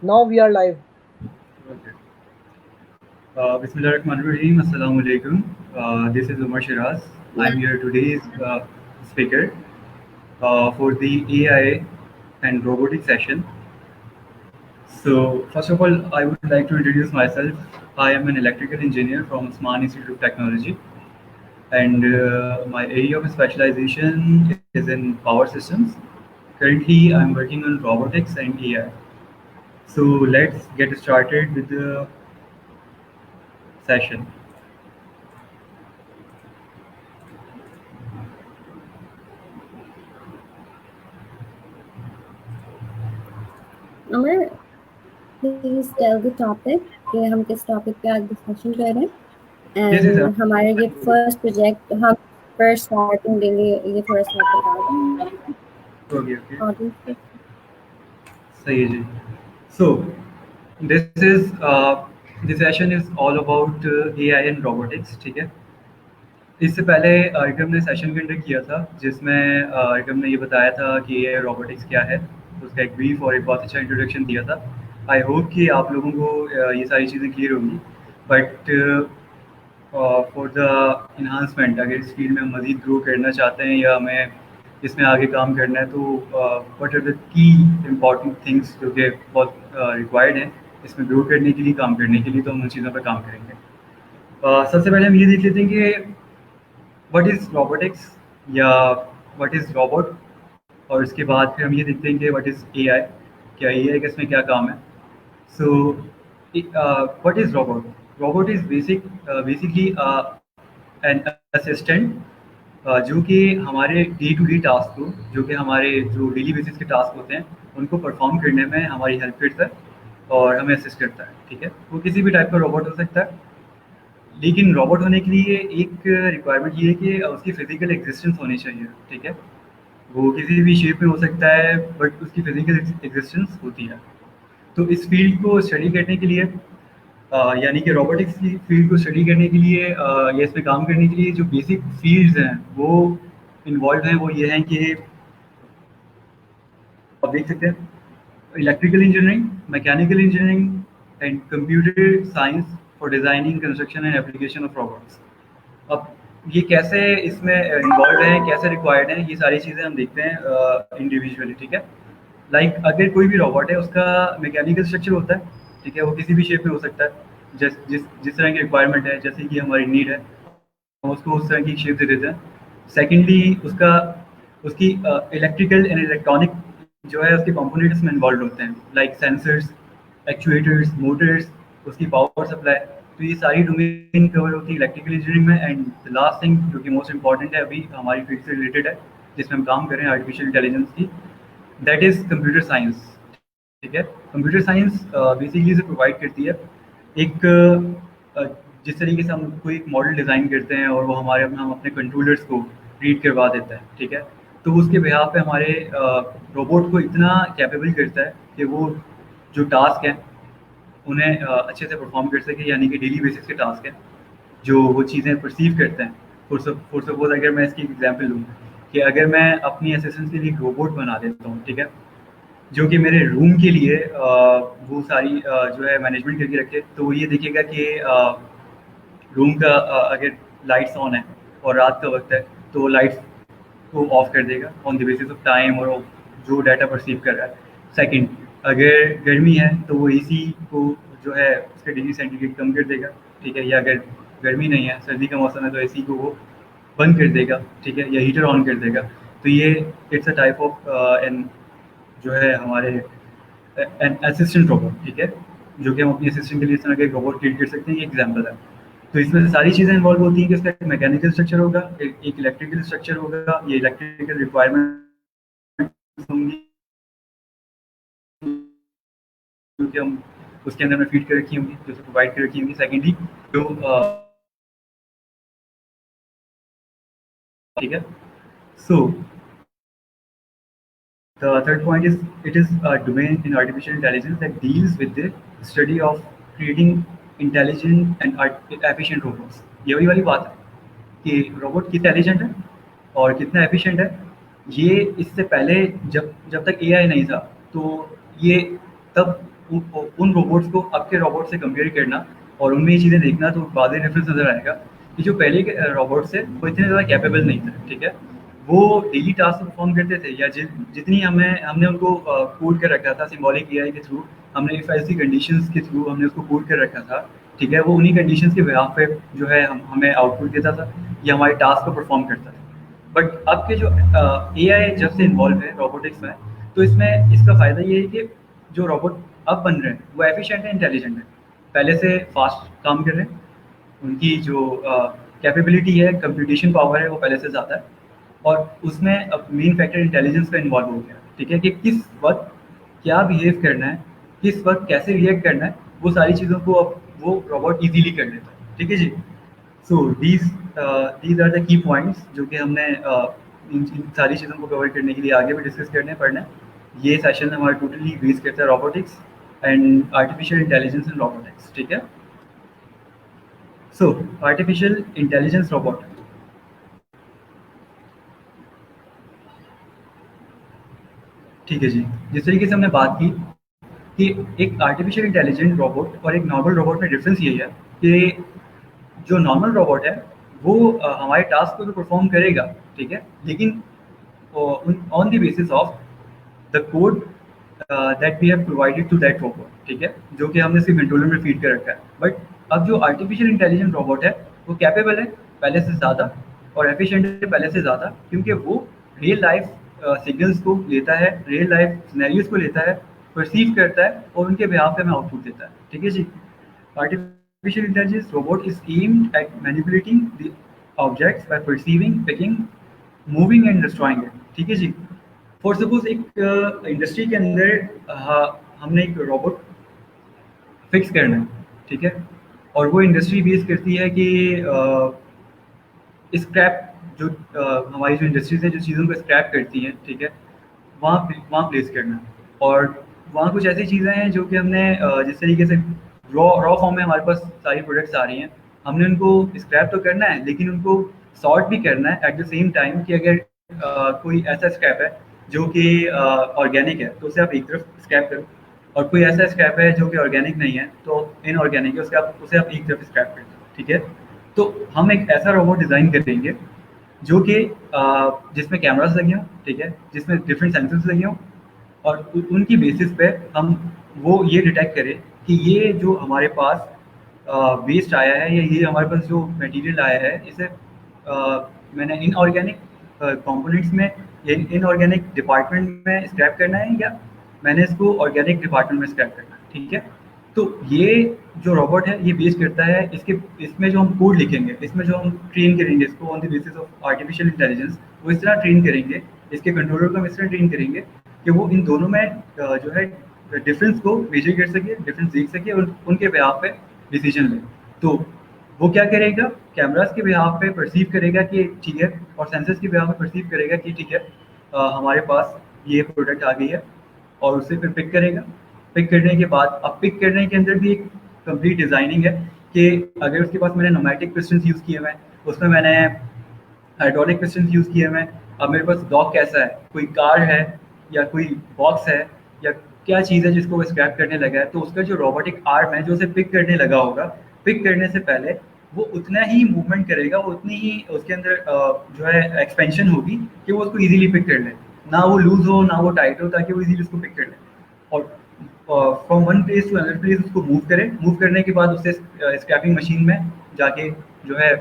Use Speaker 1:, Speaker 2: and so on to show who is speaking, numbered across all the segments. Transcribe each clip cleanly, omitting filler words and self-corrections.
Speaker 1: Now we are live.
Speaker 2: Okay. Bismillahirrahmanirrahim. Assalamu alaikum. This is Umar Shiraz.
Speaker 3: Yeah.
Speaker 2: I'm your today's speaker for the AI and robotics session. So, first of all, I would like to introduce myself. I am an electrical engineer from Osman Institute of Technology, and my area of specialization is in power systems. Currently, I'm working on robotics and AI. So, let's get started with the session.
Speaker 3: Amar please tell the topic कि हम किस topic पे आज discussion कर रहे हैं
Speaker 2: Yes, yes,
Speaker 3: and हमारे ये फर्स्ट प्रोजेक्ट हम फर्स्ट स्टार्टिंग देंगे ये थोड़ा सा बता दें
Speaker 2: okay.
Speaker 3: ऑडियंस को।
Speaker 2: सही है जी. So this session is all about AI and robotics. ठीक है. इससे पहले अर्गम ने सेशन कंडक्ट किया था जिसमें अर्गम ने ये बताया था कि AI रोबोटिक्स क्या है. उसका एक ब्रीफ और एक बहुत अच्छा इंट्रोडक्शन दिया था. आई होप कि आप लोगों को ये सारी चीज़ें क्लियर होंगी. बट फॉर द इन्हांसमेंट, अगर इस फील्ड में हम मज़ीद ग्रो करना चाहते हैं या हमें इसमें आगे काम करना है, तो what are the key important things जो कि बहुत रिक्वायर्ड हैं इसमें ग्रो करने के लिए, काम करने के लिए, तो हम उन चीज़ों पर काम करेंगे. सबसे पहले हम ये देख लेते हैं कि व्हाट इज़ रोबोटिक्स या व्हाट इज़ रोबोट, और उसके बाद फिर हम ये देखते हैं कि व्हाट इज़ AI, क्या AI का इसमें क्या काम है. So, what is robot? Robot is basically an assistant जो कि हमारे डे टू डे टास्क को, जो कि हमारे जो डेली बेसिस के टास्क होते हैं उनको परफॉर्म करने में हमारी हेल्प करता है और हमें असिस्ट करता है. ठीक है. वो किसी भी टाइप का रोबोट हो सकता है, लेकिन रोबोट होने के लिए एक रिक्वायरमेंट ये है कि उसकी फिजिकल एग्जिस्टेंस होनी चाहिए. ठीक है. वो किसी भी शेप में हो सकता है बट उसकी फिजिकल एग्जिस्टेंस होती है. तो इस फील्ड को स्टडी करने के लिए यानी कि रोबोटिक्स की फील्ड को स्टडी करने के लिए या इस पे काम करने के लिए जो बेसिक फील्ड्स हैं वो इन्वॉल्व हैं, वो ये हैं कि आप देख सकते हैं electrical engineering, mechanical engineering and computer science for designing, construction and application of robots. अब ये कैसे इसमें इन्वॉल्व है, कैसे रिक्वायर्ड है, ये सारी चीज़ें हम देखते हैं इंडिविजुअली. ठीक है. लाइक अगर कोई भी रोबोट है उसका मैकेनिकल स्ट्रक्चर होता है. ठीक है. वो किसी भी शेप में हो सकता है, जिस जिस जिस तरह की रिक्वायरमेंट है, जैसे कि हमारी नीड है, हम उसको उस तरह की शेप दे देते हैं. सेकेंडली उसकी इलेक्ट्रिकल एंड इलेक्ट्रॉनिक जो है उसके कंपोनेंट्स में इन्वॉल्व होते हैं, लाइक सेंसर्स, एक्चुएटर्स, मोटर्स, उसकी पावर सप्लाई. तो ये सारी डोमेन कवर होती है इलेक्ट्रिकल इंजीनियरिंग में. एंड द लास्ट थिंग जो कि मोस्ट इंपॉर्टेंट है अभी हमारी फील्ड से रिलेटेड है, जिसमें हम काम कर रहे हैं आर्टिफिशियल इंटेलिजेंस की, दैट इज़ कंप्यूटर साइंस. ठीक है. कंप्यूटर साइंस बेसिकली से प्रोवाइड करती है एक जिस तरीके से हम कोई एक मॉडल डिज़ाइन करते हैं और वो हम अपने कंट्रोलर्स को रीड करवा देते हैं. ठीक है. तो उसके बिहाफ पे हमारे रोबोट को इतना कैपेबल करता है कि वो जो टास्क हैं उन्हें अच्छे से परफॉर्म कर सके, यानी कि डेली बेसिस के टास्क हैं जो वो चीज़ें परसीव करते हैं. फॉर सपोज अगर मैं इसकी एग्जांपल लूँ कि अगर मैं अपनी असिस्टेंस के लिए एक रोबोट बना देता हूँ. ठीक है. जो कि मेरे रूम के लिए वो सारी जो है मैनेजमेंट करके रखे, तो वो ये देखेगा कि रूम का अगर लाइट्स ऑन है और रात का वक्त है तो वो लाइट्स को ऑफ कर देगा on the basis of time और जो डाटा परसीव कर रहा है. सेकंड, अगर गर्मी है तो वो एसी को जो है उसका डिग्री सेंटीग्रेड कम कर देगा. ठीक है. या अगर गर्मी नहीं है, सर्दी का मौसम है, तो एसी को वो बंद कर देगा. ठीक है. या हीटर ऑन कर देगा. तो ये it's a type of an जो है हमारे एन असिस्टेंट रोबोट. ठीक है. जो कि हम अपनी असिस्टेंट के लिए इस तरह का एक रोबोट क्रिएट कर सकते हैं. ये एग्जाम्पल है. तो इसमें से सारी चीज़ें इन्वॉल्व होती हैं कि उसका एक मैकेनिकल स्ट्रक्चर होगा, एक इलेक्ट्रिकल स्ट्रक्चर होगा, ये इलेक्ट्रिकल रिक्वायरमेंट होंगी जो कि हम उसके अंदर में फीड कर रखी होंगी, जो प्रोवाइड कर रखी होंगी. सेकेंडली जो ठीक है. सो the third point is it is a domain in artificial intelligence that deals with the study of creating intelligent and efficient robots. ये वही वाली बात है कि रोबोट कितना इंटेलिजेंट है और कितना एफिशिएंट है. ये इससे पहले जब जब तक AI नहीं था तो ये तब उन रोबोट्स को अब के रोबोट से कंपेयर करना और उनमें ये चीज़ें देखना तो वाज़ेह डिफरेंस नज़र आएगा कि जो पहले के रोबोट्स थे वो इतने ज़्यादा कैपेबल नहीं थे, ठीक है? वो डेली टास्क परफॉर्म करते थे या जितनी हमने उनको कोड कर रखा था सिंबॉलिक एआई के थ्रू, हमने इफ एल्स की कंडीशंस के थ्रू हमने उसको कोड कर रखा था, ठीक है? वो उन्हीं कंडीशंस के बिहाफ पे जो है हमें आउटपुट देता था या हमारे टास्क को परफॉर्म करता था। बट अब के जो एआई जब से इन्वॉल्व है रोबोटिक्स में, तो इसमें इसका फ़ायदा ये है कि जो रोबोट अब बन रहे हैं वो एफिशिएंट है, इंटेलिजेंट है, पहले से फास्ट काम कर रहे हैं, उनकी जो कैपेबिलिटी है, कंप्यूटेशन पावर है वो पहले से ज़्यादा है और उसमें अब मेन फैक्टर इंटेलिजेंस का इन्वॉल्व हो गया, ठीक है? कि किस वक्त क्या बिहेव करना है, किस वक्त कैसे रिएक्ट करना है, वो सारी चीज़ों को अब वो रोबोट इजीली कर लेता है, ठीक है जी? So these are the key points जो कि हमने इन सारी चीज़ों को कवर करने के लिए आगे भी डिस्कस करने पड़ना है। ये सेशन हमारा टोटली बेस करता है robotics and artificial intelligence in robotics, ठीक है? सो आर्टिफिशियल इंटेलिजेंस रोबोट, ठीक है जी। जिस तरीके से हमने बात की कि एक आर्टिफिशियल इंटेलिजेंट रोबोट और एक नॉर्मल रोबोट में डिफरेंस ये है कि जो नॉर्मल रोबोट है वो हमारे टास्क को तो परफॉर्म करेगा, ठीक है? लेकिन on the basis of the code that we have provided to that robot, ठीक है? जो कि हमने इसके कंट्रोलर में फीड कर रखा है। बट अब जो आर्टिफिशियल इंटेलिजेंट रोबोट है वो कैपेबल है पहले से ज़्यादा और एफिशिएंट है पहले से ज़्यादा, क्योंकि वो रियल लाइफ सिग्नल्स को लेता है, रियल लाइफ सिनेरियोज को लेता है, परसीव करता है और उनके बिहाफ पे हमें आउटपुट देता है, ठीक है जी? Artificial intelligence robot is aimed at manipulating the objects by perceiving, picking, moving and destroying it, ठीक है जी? फॉर सपोज एक इंडस्ट्री के अंदर हमने एक रोबोट फिक्स करना है, ठीक है? और वो इंडस्ट्री बेस करती है कि स्क्रैप जो हमारी जो इंडस्ट्रीज है जो चीज़ों को स्क्रैप करती हैं, ठीक है? वहाँ प्लेस करना और वहाँ कुछ ऐसी चीज़ें हैं जो कि हमने जिस तरीके से रॉ रॉ फॉर्म में हमारे पास सारी प्रोडक्ट्स आ रही हैं, हमने उनको स्क्रैप तो करना है लेकिन उनको सॉर्ट भी करना है एट द सेम टाइम कि अगर कोई ऐसा स्क्रैप है जो कि ऑर्गेनिक है तो उसे आप एक तरफ स्क्रैप करो और कोई ऐसा स्क्रैप है जो कि ऑर्गेनिक नहीं है तो इनऑर्गेनिक है उसे आप एक तरफ स्क्रैप कर दो, ठीक है? तो हम एक ऐसा रोबोट डिज़ाइन करेंगे जो कि जिसमें कैमरास लगे हों, ठीक है? जिसमें डिफरेंट सेंसर्स लगे हों और उनकी बेसिस पे हम वो ये डिटेक्ट करें कि ये जो हमारे पास वेस्ट आया है या ये हमारे पास जो मटेरियल आया है इसे मैंने इनऑर्गेनिक कंपोनेंट्स में या इनऑर्गेनिक डिपार्टमेंट में स्क्रैप करना है या मैंने इसको ऑर्गेनिक डिपार्टमेंट में स्क्रैप करना है, ठीक है? तो ये जो रोबोट है ये बेस करता है इसमें जो हम कोड लिखेंगे, इसमें जो हम ट्रेन करेंगे इसको on the basis of artificial intelligence, वो इस तरह ट्रेन करेंगे, इसके कंट्रोलर को हम इस तरह ट्रेन करेंगे कि वो इन दोनों में जो है डिफरेंस को मेजर कर सके, डिफरेंस देख सके और उनके बिहाफ पे डिसीजन ले। तो वो क्या करेगा, कैमरास के बिहाफ पे परसीव करेगा कि ठीक है और सेंसर्स के बिहाफ पे परसीव करेगा कि ठीक है हमारे पास ये प्रोडक्ट आ गई है और उसे फिर पिक करेगा। पिक करने के बाद अब पिक करने के अंदर भी एक कंप्लीट डिज़ाइनिंग है कि अगर उसके पास मैंने नोमैटिक पिस्टन्स यूज़ किए हुए हैं, उसमें मैंने हाइड्रोलिक पिस्टन्स यूज़ किए हुए हैं, अब मेरे पास डॉग कैसा है, कोई कार है या कोई बॉक्स है या क्या चीज़ है जिसको वो स्क्रैप करने लगा है, तो उसका जो रोबोटिक आर्म है जो उसे पिक करने लगा होगा, पिक करने से पहले वो उतना ही मूवमेंट करेगा, वो उतनी ही उसके अंदर जो है एक्सपेंशन होगी कि वो उसको ईजिली पिक कर ले, ना वो लूज़ हो ना वो टाइट हो, ताकि वो ईजिली उसको पिक कर ले और from one place to another place उसको मूव करे। मूव करने के बाद उसे स्क्रैपिंग मशीन में जाके जो है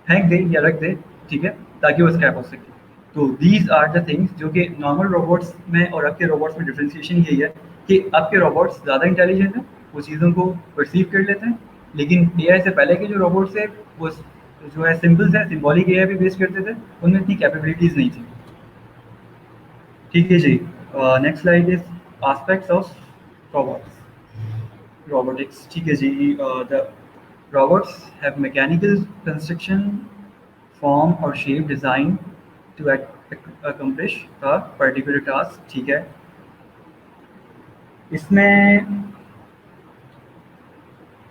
Speaker 2: फेंक दे या रख दे, ठीक है? ताकि वो स्क्रैप हो सके। तो दीज आर द थिंग्स जो कि नॉर्मल रोबोट्स में और अब के रोबोट्स में डिफरेंशिएशन यही है कि अब के रोबोट्स ज़्यादा इंटेलिजेंट हैं, वो चीज़ों को परसीव कर लेते हैं, लेकिन एआई से पहले के जो रोबोट्स है वो जो है सिंपल्स है, सिंबॉलिक एआई पे बेस करते थे, उनमें इतनी कैपेबिलिटीज़ नहीं थी, ठीक है जी? Next slide is aspects of robotics, ठीक है जी? The robots have mechanical construction, form or shape designed to accomplish a particular task, ठीक है? इसमें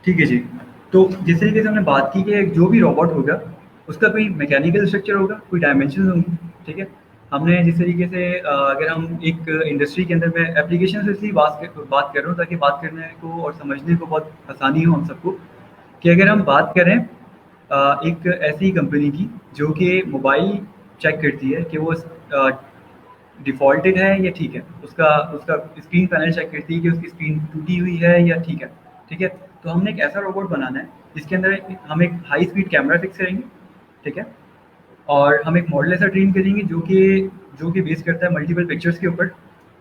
Speaker 2: ठीक है जी। तो जिस तरीके से हमने बात की कि जो भी रोबोट होगा उसका कोई मैकेनिकल स्ट्रक्चर होगा, कोई डायमेंशन होंगी, ठीक है? हमने जिस तरीके से अगर हम एक इंडस्ट्री के अंदर, मैं एप्लीकेशन से इसलिए बात कर रहा हूँ ताकि बात करने को और समझने को बहुत आसानी हो हम सबको, कि अगर हम बात करें एक ऐसी कंपनी की जो कि मोबाइल चेक करती है कि वो डिफ़ॉल्टेड है या ठीक है, उसका उसका स्क्रीन पैनल चेक करती है कि उसकी स्क्रीन टूटी हुई है या ठीक है, ठीक है? तो हमने एक ऐसा रोबोट बनाना है जिसके अंदर हम एक हाई स्पीड कैमरा फिक्स करेंगे, ठीक है? और हम एक मॉडल ऐसा ट्रेन करेंगे जो कि बेस करता है मल्टीपल पिक्चर्स के ऊपर।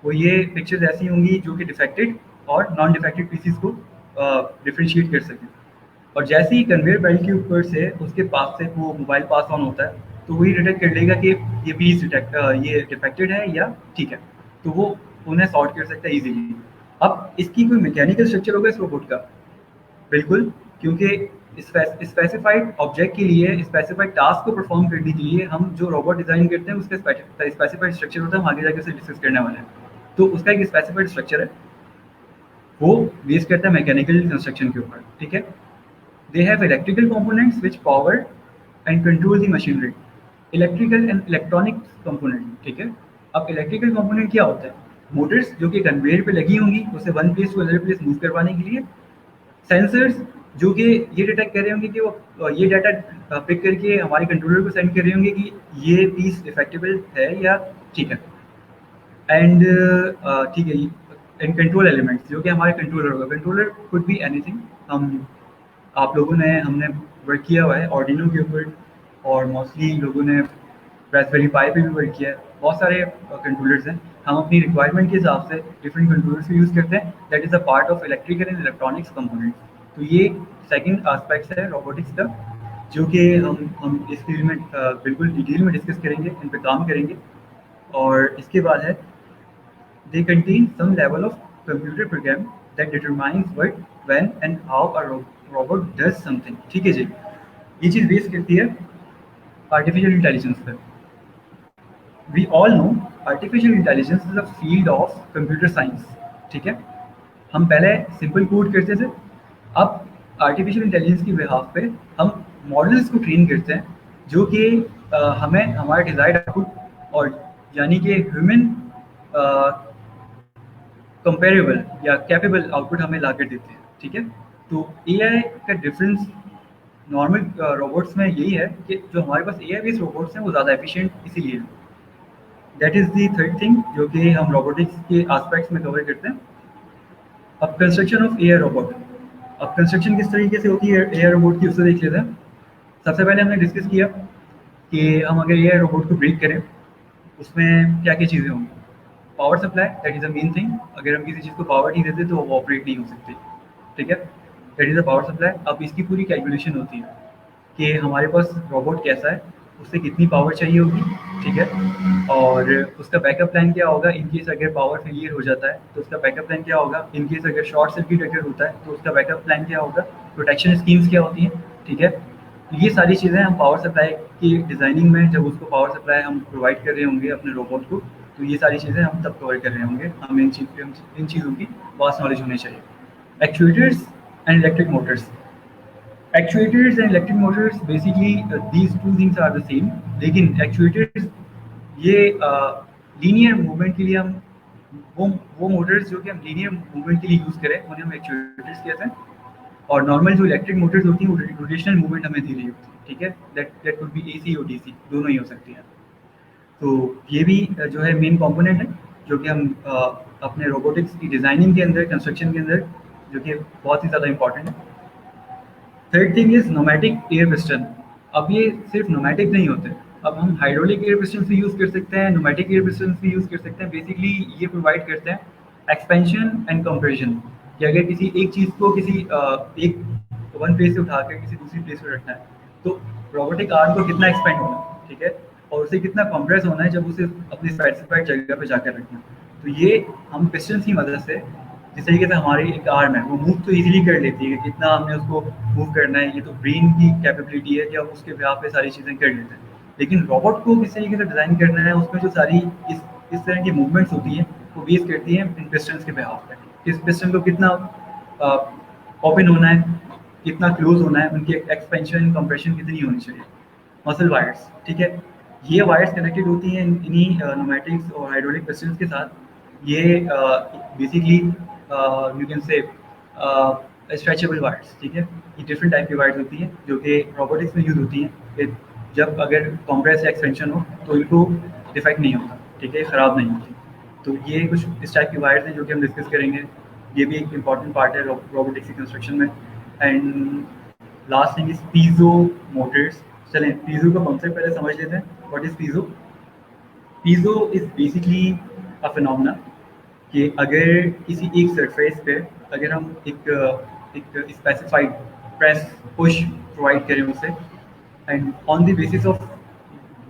Speaker 2: वो ये पिक्चर्स ऐसी होंगी जो कि डिफेक्टेड और नॉन डिफेक्टेड पीसीस को डिफरेंशिएट कर सकें। और जैसे ही कन्वेयर बेल्ट के ऊपर से उसके पास से वो मोबाइल पास ऑन होता है, तो वही डिटेक्ट कर लेगा कि ये पीस ये डिफेक्टेड है या ठीक है। तो वो उन्हें सॉर्ट कर सकता है ईजिली। अब इसकी कोई मैकेनिकल स्ट्रक्चर होगा इस रोबोट का? बिल्कुल, क्योंकि स्पेसिफाइड ऑब्जेक्ट के लिए, स्पेसिफाइड टास्क को परफॉर्म करने के लिए हम जो रोबोट डिज़ाइन करते हैं उसका स्पेसिफाइड स्ट्रक्चर होता है, हम आगे जाके उसे डिस्कस करने वाले हैं। तो उसका एक स्पेसिफाइड स्ट्रक्चर है, वो बेस करता है मैकेनिकल कंस्ट्रक्शन के ऊपर, ठीक है? They have electrical components which power and control the machinery. Electrical and electronic component, ठीक है? अब इलेक्ट्रिकल कंपोनेंट क्या होता है? मोटर्स जो कि कन्वेयर पे लगी होंगी उसे one place to other place move करवाने के लिए। सेंसर्स जो कि ये डिटेक्ट कर रहे होंगे कि वो ये डाटा पिक करके हमारे कंट्रोलर को सेंड कर रहे होंगे कि ये पीस इफेक्टिबल है या ठीक है। एंड ठीक है, एंड कंट्रोल एलिमेंट्स जो कि हमारे कंट्रोलर होगा। Controller could be anything. हम आप लोगों ने हमने वर्क किया हुआ है आर्डिनो के ऊपर, और मोस्टली लोगों ने रास्पबेरी पाई पे भी वर्क किया है। बहुत सारे कंट्रोलर्स हैं। हम अपनी रिक्वायरमेंट के हिसाब से डिफरेंट कंट्रोलर्स को यूज़ करते हैं। That is a part of electrical and electronics components. तो ये सेकंड एस्पेक्ट है रोबोटिक्स का, जो कि हम इस फील्ड में बिल्कुल डिटेल में डिस्कस करेंगे, इन पे काम करेंगे। और इसके बाद है they contain some level of computer program that determines what, when and how a robot does something। ठीक है जी, ये चीज़ बेस करती है आर्टिफिशियल इंटेलिजेंस पर। We all know artificial intelligence is a field of computer science, ठीक है? हम पहले सिंपल कोड करते थे, अब आर्टिफिशियल इंटेलिजेंस की बिहाफ पे हम मॉडल्स को ट्रेन करते हैं जो कि हमें हमारा डिजायर्ड आउटपुट, और यानी कि ह्यूमन कंपेरेबल या कैपेबल आउटपुट हमें ला कर देते हैं, ठीक है? तो एआई का डिफरेंस नॉर्मल रोबोट्स में यही है कि जो हमारे पास एआई बेस्ड रोबोट्स हैं वो ज़्यादा एफिशिएंट इसीलिए हैं। That is the third thing जो कि हम रोबोटिक्स के एस्पेक्ट्स में कवर करते हैं। अब कंस्ट्रक्शन ऑफ एआई रोबोट। अब कंस्ट्रक्शन किस तरीके से होती है एआई रोबोट की, उससे देख लेते हैं। सबसे पहले हमने डिस्कस किया कि हम अगर एआई रोबोट को ब्रेक करें उसमें क्या क्या चीज़ें होंगी। Power supply, that is a main thing. अगर हम किसी चीज़ को पावर नहीं देते तो वो ऑपरेट नहीं हो सकती, ठीक है? That is a power supply. अब इसकी पूरी कैलकुलेशन होती है कि हमारे पास रोबोट कैसा है, उससे कितनी पावर चाहिए होगी, ठीक है? और उसका बैकअप प्लान क्या होगा इन केस अगर पावर फेलियर हो जाता है, तो उसका बैकअप प्लान क्या होगा। इन केस अगर शॉर्ट सर्किट अगर होता है तो उसका बैकअप प्लान क्या होगा। प्रोटेक्शन स्कीम्स क्या होती हैं, ठीक है? तो ये सारी चीज़ें हम पावर सप्लाई की डिज़ाइनिंग में, जब उसको पावर सप्लाई हम प्रोवाइड कर रहे होंगे अपने रोबोट को, तो ये सारी चीज़ें हम तब कवर कर रहे होंगे। हमें इन चीज़ों की वास्ट नॉलेज होनी चाहिए। Actuators and electric motors. Actuators and electric motors basically these two things are the same, लेकिन एक्चुएटर्स ये लीनियर मूवमेंट के लिए हम वो मोटर्स जो कि हम लीनियर मूवमेंट के लिए यूज़ करें उन्हें हम एक्चुएटर्स कहते हैं। और नॉर्मल जो इलेक्ट्रिक मोटर्स होती हैं वो रोटेशनल मूवमेंट हमें दे रही होती है, ठीक है? दैट कुड बी एसी और डीसी, दोनों ही हो सकती हैं। तो ये भी जो है मेन कंपोनेंट है जो कि हम अपने रोबोटिक्स की डिज़ाइनिंग के अंदर, कंस्ट्रक्शन के अंदर, जो कि बहुत ही ज़्यादा इंपॉर्टेंट है। Third thing is nomadic air piston. अब ये सिर्फ नोमैटिक नहीं होते, अब हम हाइड्रोलिक एयर पिस्टन भी यूज़ कर सकते हैं, नोमैटिक एयर पिस्टन भी यूज़ कर सकते हैं। बेसिकली ये प्रोवाइड करते हैं एक्सपेंशन एंड कंप्रेशन, कि अगर किसी एक चीज़ को किसी एक वन प्लेस से उठाकर किसी दूसरी प्लेस पर रखना है, तो रोबोटिक आर्म को कितना एक्सपेंड होना है, ठीक है? और उसे कितना कंप्रेस होना है जब उसे अपनी स्पेसिफाइड जगह पे जाकर रखना है। तो ये हम पिस्टन की मदद से, जिस तरीके से हमारी एक आर्म है वो मूव तो इजीली कर लेती है कि कितना हमने उसको मूव करना है, ये तो ब्रेन की कैपेबिलिटी है कि हम उसके बिहार पे सारी चीज़ें कर लेते हैं। लेकिन रोबोट को किस तरीके से डिज़ाइन करना है, उसमें जो सारी इस तरह की मूवमेंट्स होती हैं वो बेस करती हैं इन पिस्टन्स के बिहार पे। इस पिस्टन को कितना ओपन होना है, कितना क्लोज होना है, उनकी एक्सपेंशन कंप्रेशन कितनी होनी चाहिए। मसल वायर्स, ठीक है? ये वायर्स कनेक्टेड होती हैं इन्हीं न्यूमेटिक्स और हाइड्रोलिक पिस्टन्स के साथ। ये basically you can say stretchable wires, ठीक है। ये डिफरेंट टाइप की वायर्स होती हैं जो कि रोबोटिक्स में यूज़ होती हैं कि जब अगर कॉम्प्रेस या एक्सपेंशन हो तो इनको डिफेक्ट नहीं होता, ठीक है, ख़राब नहीं होती। तो ये कुछ इस टाइप की वायर्स हैं जो कि हम डिस्कस करेंगे। ये भी एक इम्पॉर्टेंट पार्ट है रोबोटिक्स की कंस्ट्रक्शन में। And last thing is piezo Motors. चलें पीजो का कॉन्सेप्ट पहले समझ लेते हैं। What is piezo? Piezo is basically a phenomena कि अगर किसी एक सरफेस पे अगर हम एक स्पेसिफाइड प्रेस पुश प्रोवाइड करें उसे, and on the basis of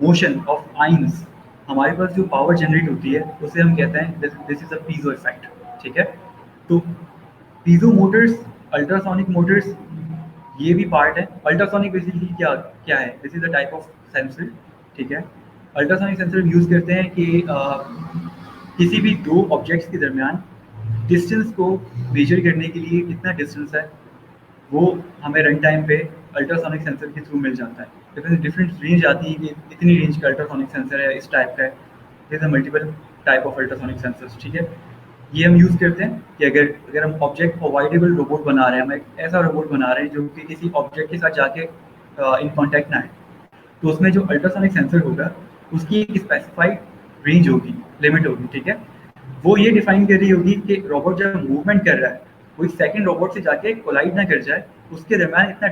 Speaker 2: motion of ions हमारे पास जो पावर जनरेट होती है उसे हम कहते हैं this is a piezo effect, ठीक है। तो पीजो मोटर्स, अल्ट्रासोनिक मोटर्स, ये भी पार्ट है। अल्ट्रासोनिक बेसिकली क्या क्या है? This is a type of sensor, ठीक है। अल्ट्रासोनिक सेंसर यूज़ करते हैं कि किसी भी दो ऑब्जेक्ट्स के दरमियान डिस्टेंस को मेजर करने के लिए कितना डिस्टेंस है वो हमें रन टाइम पे अल्ट्रासोनिक सेंसर के थ्रू मिल जाता है। डिफरेंट डिफरेंट रेंज आती है कि इतनी रेंज का अल्ट्रासोनिक सेंसर है, इस टाइप का है। This are multiple type of ultrasonic sensors, ठीक है। ये हम यूज़ करते हैं कि अगर अगर हम ऑब्जेक्ट अवॉइडेबल रोबोट बना रहे हैं, हम एक ऐसा रोबोट बना रहे हैं जो कि किसी ऑब्जेक्ट के साथ जाके इन कॉन्टैक्ट ना आए, तो उसमें जो अल्ट्रासोनिक सेंसर होगा उसकी एक स्पेसिफाइड रेंज होगी, लिमिट होगी, ठीक है। वो ये डिफाइन कर रही होगी कि रोबोट जब मूवमेंट कर रहा है वो एक सेकंड रोबोट से जाके कोलाइड ना कर जाए, उसके दरमियान इतना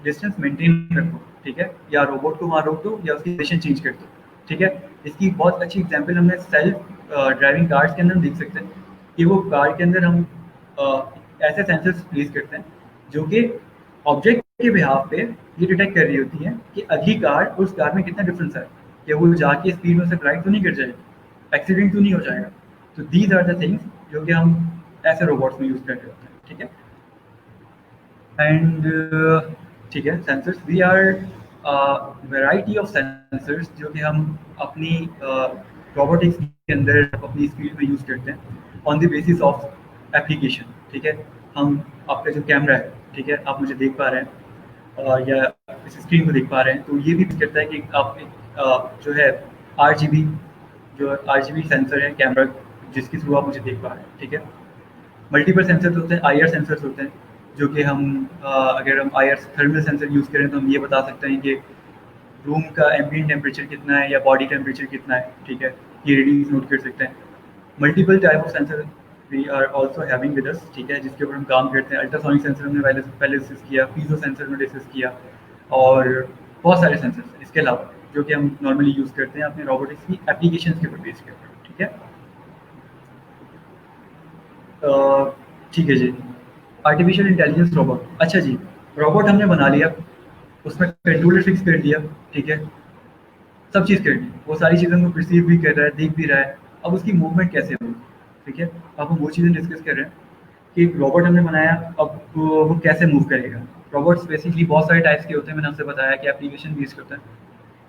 Speaker 2: डिस्टेंस मेंटेन रखो, ठीक है। या रोबोट को वहाँ रोक दो या उसकी पोजीशन चेंज कर दो, ठीक है। इसकी बहुत अच्छी एग्जांपल हमने सेल्फ ड्राइविंग कार्स के अंदर देख सकते हैं कि वो कार के अंदर हम ऐसे सेंसर्स प्लेस करते हैं जो कि ऑब्जेक्ट के बिहाफ पे ये डिटेक्ट कर रही होती है कि अगली कार उस कार में कितना डिफरेंस है, कि वो जाके स्पीड में से कोलाइड तो नहीं कर जाएगा, एक्सीडेंट तो नहीं हो जाएगा। तो दीज आर द थिंग्स जो कि हम ऐसे रोबोट्स में यूज़ कर रहे होते हैं, ठीक है। एंड ठीक है, sensors we are variety of sensors जो कि हम अपनी रोबोटिक्स के अंदर अपनी स्पीड में यूज़ करते हैं on the basis of application, ठीक है। हम आपका जो कैमरा है, ठीक है, आप मुझे देख पा रहे हैं या इस स्क्रीन को देख पा रहे हैं, तो ये भी कहता है कि आप एक जो है RGB, जो RGB सेंसर है कैमरा जिसके थ्रू आप मुझे देख पा रहे हैं, ठीक है। मल्टीपल सेंसर्स होते हैं, IR सेंसर्स होते हैं जो कि हम अगर हम IR थर्मल सेंसर यूज़ करें तो हम ये बता सकते हैं कि रूम का एम्बिएंट टेम्परेचर कितना है या बॉडी टेम्परेचर कितना है, ठीक है। ये रीडिंग्स नोट कर सकते हैं। Multiple type of sensor we are also having with us, ठीक है, जिसके ऊपर हम काम करते हैं। अल्ट्रासोनिक सेंसर हमने पहले डिस्कस किया, पीजो सेंसर में डिस्कस किया, और बहुत सारे सेंसर्स हैं इसके अलावा जो कि हम नॉर्मली यूज़ करते हैं अपने रोबोटिक्स की एप्लीकेशंस के ऊपर बेस करते हैं, ठीक है। ठीक है जी। आर्टिफिशियल इंटेलिजेंस रोबोट, अच्छा जी, रोबोट हमने बना लिया, उसमें कंट्रोलर फिक्स कर दिया, ठीक है, सब चीज़ कर दी, वो सारी चीज़ों को परसीव भी कर रहा है, देख भी रहा है। अब उसकी मूवमेंट कैसे होगी, ठीक है। अब हम वो चीज़ें डिस्कस कर रहे हैं कि एक रोबोट हमने बनाया, अब वो कैसे मूव करेगा। रोबोट्स बेसिकली बहुत सारे टाइप्स के होते हैं, मैंने आपसे बताया कि एप्लीकेशन बेस्ड होता है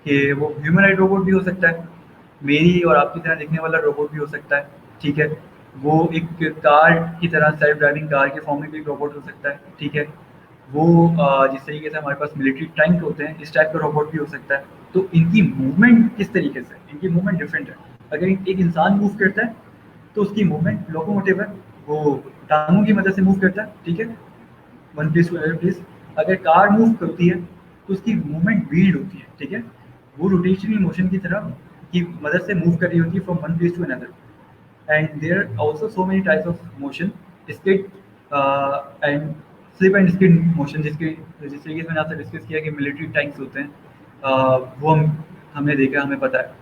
Speaker 2: कि वो ह्यूमनॉइड रोबोट भी हो सकता है, मेरी और आपकी तरह दिखने वाला रोबोट भी हो सकता है, ठीक है। वो एक कार की तरह सेल्फ ड्राइविंग कार के फॉर्म में भी एक रोबोट हो सकता है, ठीक है। वो जिस तरीके से हमारे पास मिलिट्री टैंक होते हैं इस टाइप का रोबोट भी हो सकता है। तो इनकी मूवमेंट किस तरीके से, इनकी मूवमेंट डिफरेंट है। अगर एक इंसान मूव करता है तो उसकी मूवमेंट लोकोमोटिव है, वो टांगों की मदद से मूव करता है, ठीक है, one place to other place. अगर कार मूव करती है तो उसकी मूवमेंट व्हील्ड होती है, ठीक है, वो रोटेशनल मोशन की तरह की मदद से मूव कर रही होती है from one place to another. And there are also so many types of motion, skid and slip and skid motion, जिस तरीके से मैंने आपसे डिस्कस किया कि मिलिट्री टैंक्स होते हैं, वो हमने देखा, हमें पता है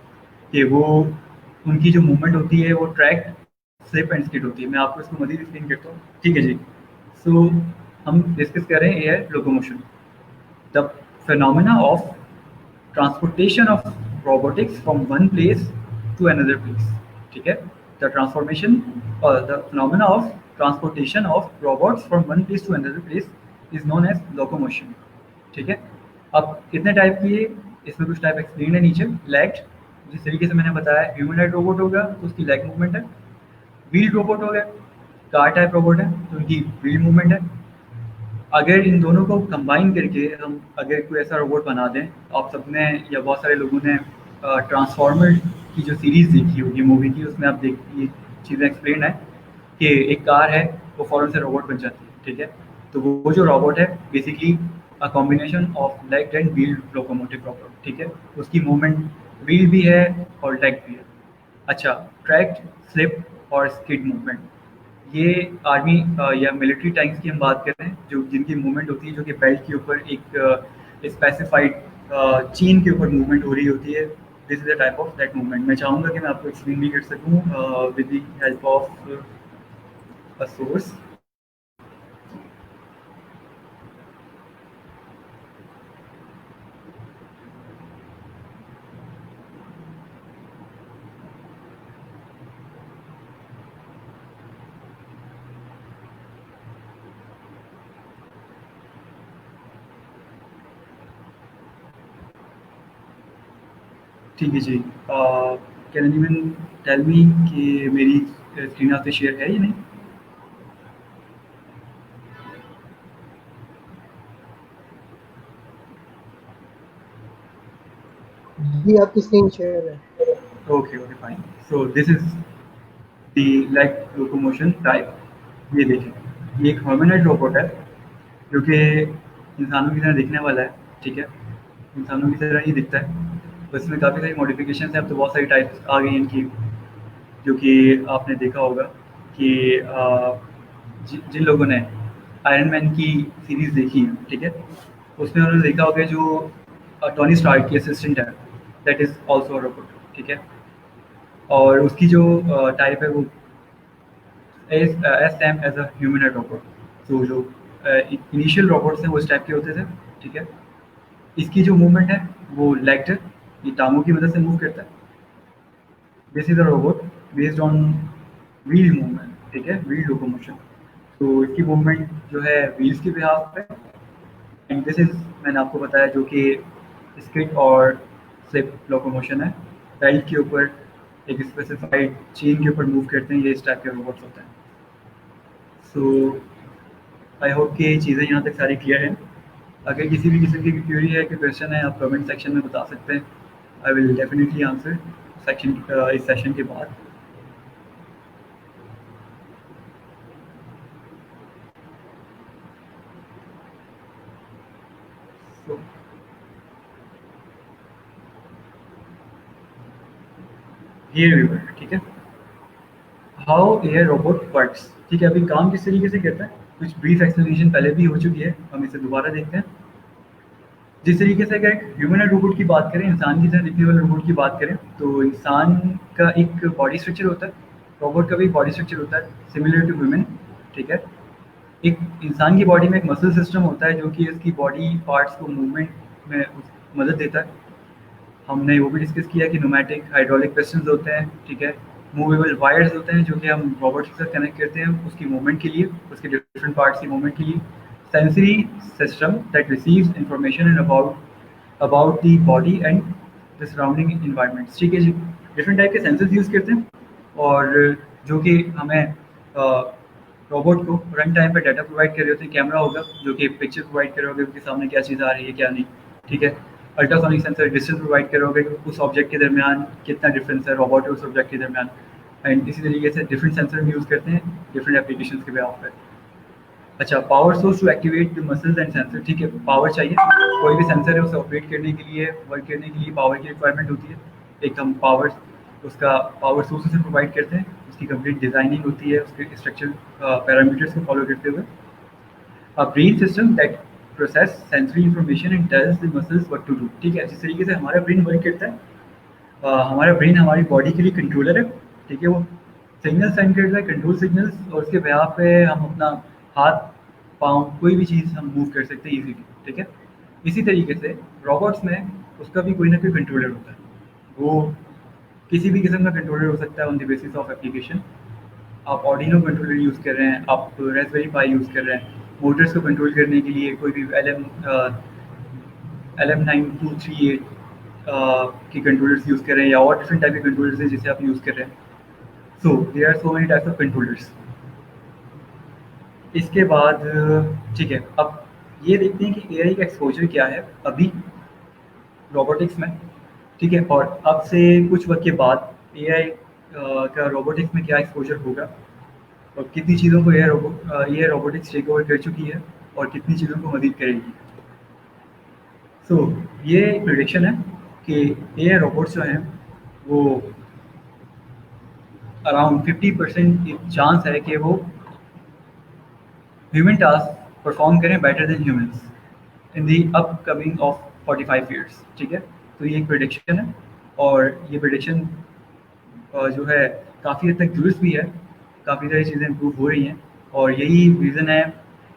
Speaker 2: कि वो उनकी जो मूवमेंट होती है वो ट्रैक स्लिप एंड स्किड होती है। मैं आपको इसको मज़ीद एक्सप्लेन करता हूँ, ठीक है जी। सो हम डिस्कस कर रहे हैं air locomotion, the phenomena of transportation of robotics from one place to another place, ठीक है। द ट्रांसफॉर्मेशन और the phenomena of transportation of robots from one place to another place is known as locomotion, ठीक है। अब कितने type की है, इसमें कुछ टाइप एक्सप्लेन है नीचे। लेग्ड, जिस तरीके से मैंने बताया ह्यूमनॉइड रोबोट होगा तो उसकी लेग मूवमेंट है। व्हील रोबोट हो गया, कार टाइप रोबोट है तो उनकी व्हील मूवमेंट है। अगर इन दोनों को कंबाइन करके हम अगर कोई ऐसा रोबोट बना दें, आप सबने या बहुत सारे लोगों ने ट्रांसफॉर्मर की जो सीरीज़ देखी होगी मूवी की, उसमें आप देख ये चीज़ें एक्सप्लेन है कि एक कार है, वो फ़ौरन से रोबोट बन जाती है, ठीक है? तो वो जो रोबोट है basically a combination of leg and wheel locomotive robot, ठीक है? उसकी मूवमेंट व्हील भी है और लेग भी है। अच्छा, ट्रैक्ड, स्लिप और स्किड मूवमेंट, ये आर्मी या मिलिट्री टैंक्स की हम बात कर रहे हैं, जो जिनकी मूवमेंट होती है, जो कि बेल्ट के ऊपर एक स्पेसिफाइड चेन के ऊपर मूवमेंट हो रही होती है। This is the type of that movement. मैं चाहूँगा कि मैं आपको एक्सप्लेन भी कर सकूँ with the help of a source. ठीक है जी। कैन एनीवन टेल मी कि मेरी स्क्रीन आपसे शेयर है या नहीं?
Speaker 1: जी आपकी स्क्रीन शेयर है।
Speaker 2: Okay, okay, fine. So this is the leg locomotion type. ये देखें, ये एक ह्यूमनॉइड रोबोट है, जो कि इंसानों की तरह दिखने वाला है, ठीक है? इंसानों की तरह ही दिखता है। तो इसमें काफ़ी सारी मॉडिफ़िकेशंस हैं, अब तो बहुत सारी टाइप्स आ गई हैं इनकी, जो कि आपने देखा होगा कि जिन लोगों ने आयरन मैन की सीरीज़ देखी है, ठीक है? उसमें उन्होंने देखा होगा जो टोनी स्टार्क की असिस्टेंट है, that is also a robot, ठीक है? और उसकी जो टाइप है वो as same as a human robot. तो जो इनिशियल रोबोट्स हैं वो इस टाइप के होते थे, ठीक है? इसकी जो मूवमेंट है वो लेग्ड है, ये टांगों की मदद से मूव करता है। This is a robot based on wheel movement, ठीक है, व्हील लोकोमोशन। तो इसकी मूवमेंट जो है व्हील्स के बिहाफ पे, एंड दिस इज मैंने आपको बताया जो कि स्किड और स्लिप लोकोमोशन है, बेल्ट के ऊपर एक स्पेसिफाइड चेन के ऊपर मूव करते हैं, ये इस टाइप के रोबोट्स होते हैं। सो आई होप कि ये चीज़ें यहाँ तक सारी क्लियर हैं। अगर किसी भी किस्म की क्वेरी है कि क्वेश्चन है, आप कमेंट सेक्शन में बता सकते हैं। I will definitely answer section इस सेशन के बाद। सो हियर वी वर, ठीक है। हाउ एयर रोबोट वर्क्स, ठीक है। अभी काम किस तरीके से करता है, कुछ ब्रीफ एक्सप्लेनेशन पहले भी हो चुकी है, हम इसे दोबारा देखते हैं। जिस तरीके से अगर एक ह्यूमन रोबोट की बात करें, इंसान की तरह दिखने वाले रोबोट की बात करें, तो इंसान का एक बॉडी स्ट्रक्चर होता है, रोबोट का भी बॉडी स्ट्रक्चर होता है सिमिलर टू ह्यूमन, ठीक है। एक इंसान की बॉडी में एक मसल सिस्टम होता है जो कि उसकी बॉडी पार्ट्स को मूवमेंट में मदद देता है। हमने वो भी डिस्कस किया कि न्यूमैटिक हाइड्रोलिक पिस्टन्स होते हैं, ठीक है। मूवेबल वायर्स होते हैं जो कि हम रोबोट के साथ कनेक्ट करते हैं उसकी मूवमेंट के लिए, उसके डिफरेंट पार्ट्स की मूवमेंट के लिए। Sensory system that receives information and about the body and the surrounding environments, ठीक है जी। डिफरेंट टाइप के सेंसर्स यूज़ करते हैं, और जो कि हमें रोबोट को रन टाइम पे डाटा प्रोवाइड कर रहे होते हैं। कैमरा होगा जो कि पिक्चर प्रोवाइड कर रहा होगा उसके सामने क्या चीज़ आ रही है क्या नहीं, ठीक है। अल्ट्रासोनिक सेंसर डिस्टेंस प्रोवाइड कर रहा होगा कि उस ऑब्जेक्ट के दरमियान कितना डिफरेंस है रोबोट और उस ऑब्जेक्ट के दरमियान। एंड इसी तरीके से डिफरेंट सेंसर हम यूज़ करते हैं डिफरेंट एप्लीकेशन के बेस पर। अच्छा, power source to activate the muscles and sensor, ठीक है। पावर चाहिए, कोई भी सेंसर है उसे ऑपरेट करने के लिए, वर्क करने के लिए पावर की रिक्वायरमेंट होती है। एक हम पावर उसका पावर सोर्स से प्रोवाइड करते हैं, उसकी कंप्लीट डिज़ाइनिंग होती है उसके स्ट्रक्चर पैरामीटर्स को फॉलो करते हुए। A brain system that process sensory information and tells the muscles what to do, ठीक है। जिस तरीके से हमारा ब्रेन वर्क करता है, हमारा ब्रेन हमारी बॉडी के लिए कंट्रोलर है, ठीक है। वो सिग्नल सेंड करता है, कंट्रोल सिग्नल्स, और उसके बिहाफ पे हम अपना हाथ पाँव कोई भी चीज़ हम मूव कर सकते हैं ईजीली, ठीक है। इसी तरीके से रोबोट्स में उसका भी कोई ना कोई कंट्रोलर होता है। वो किसी भी किस्म का कंट्रोलर हो सकता है on the basis of application. आप ऑर्डिनो कंट्रोलर यूज़ कर रहे हैं, आप रास्पबेरी पाई यूज़ कर रहे हैं, मोटर्स को कंट्रोल करने के लिए कोई भी LM9238 के कंट्रोलर्स यूज़ कर रहे हैं, या और डिफरेंट टाइप के कंट्रोलर्स हैं जिसे आप यूज़ कर रहे हैं। So there are so many types of controllers. इसके बाद ठीक है, अब ये देखते हैं कि एआई का एक्सपोजर क्या है अभी रोबोटिक्स में। ठीक है। और अब से कुछ वक्त के बाद एआई का रोबोटिक्स में क्या एक्सपोजर होगा और कितनी चीज़ों को ये रोबोटिक्स टेक ओवर कर चुकी है और कितनी चीज़ों को मज़ीद करेगी। सो ये एक प्रेडिक्शन है कि एआई रोबोट्स जो हैं वो अराउंड 50% चांस है कि वो ह्यूमन टास्क परफॉर्म करें better than humans in the upcoming of 45 years. ठीक है, तो ये एक प्रेडिक्शन है और ये प्रेडिक्शन जो है काफ़ी हद तक दुरुस्त भी है, काफ़ी सारी चीज़ें इम्प्रूव हो रही हैं और यही रीज़न है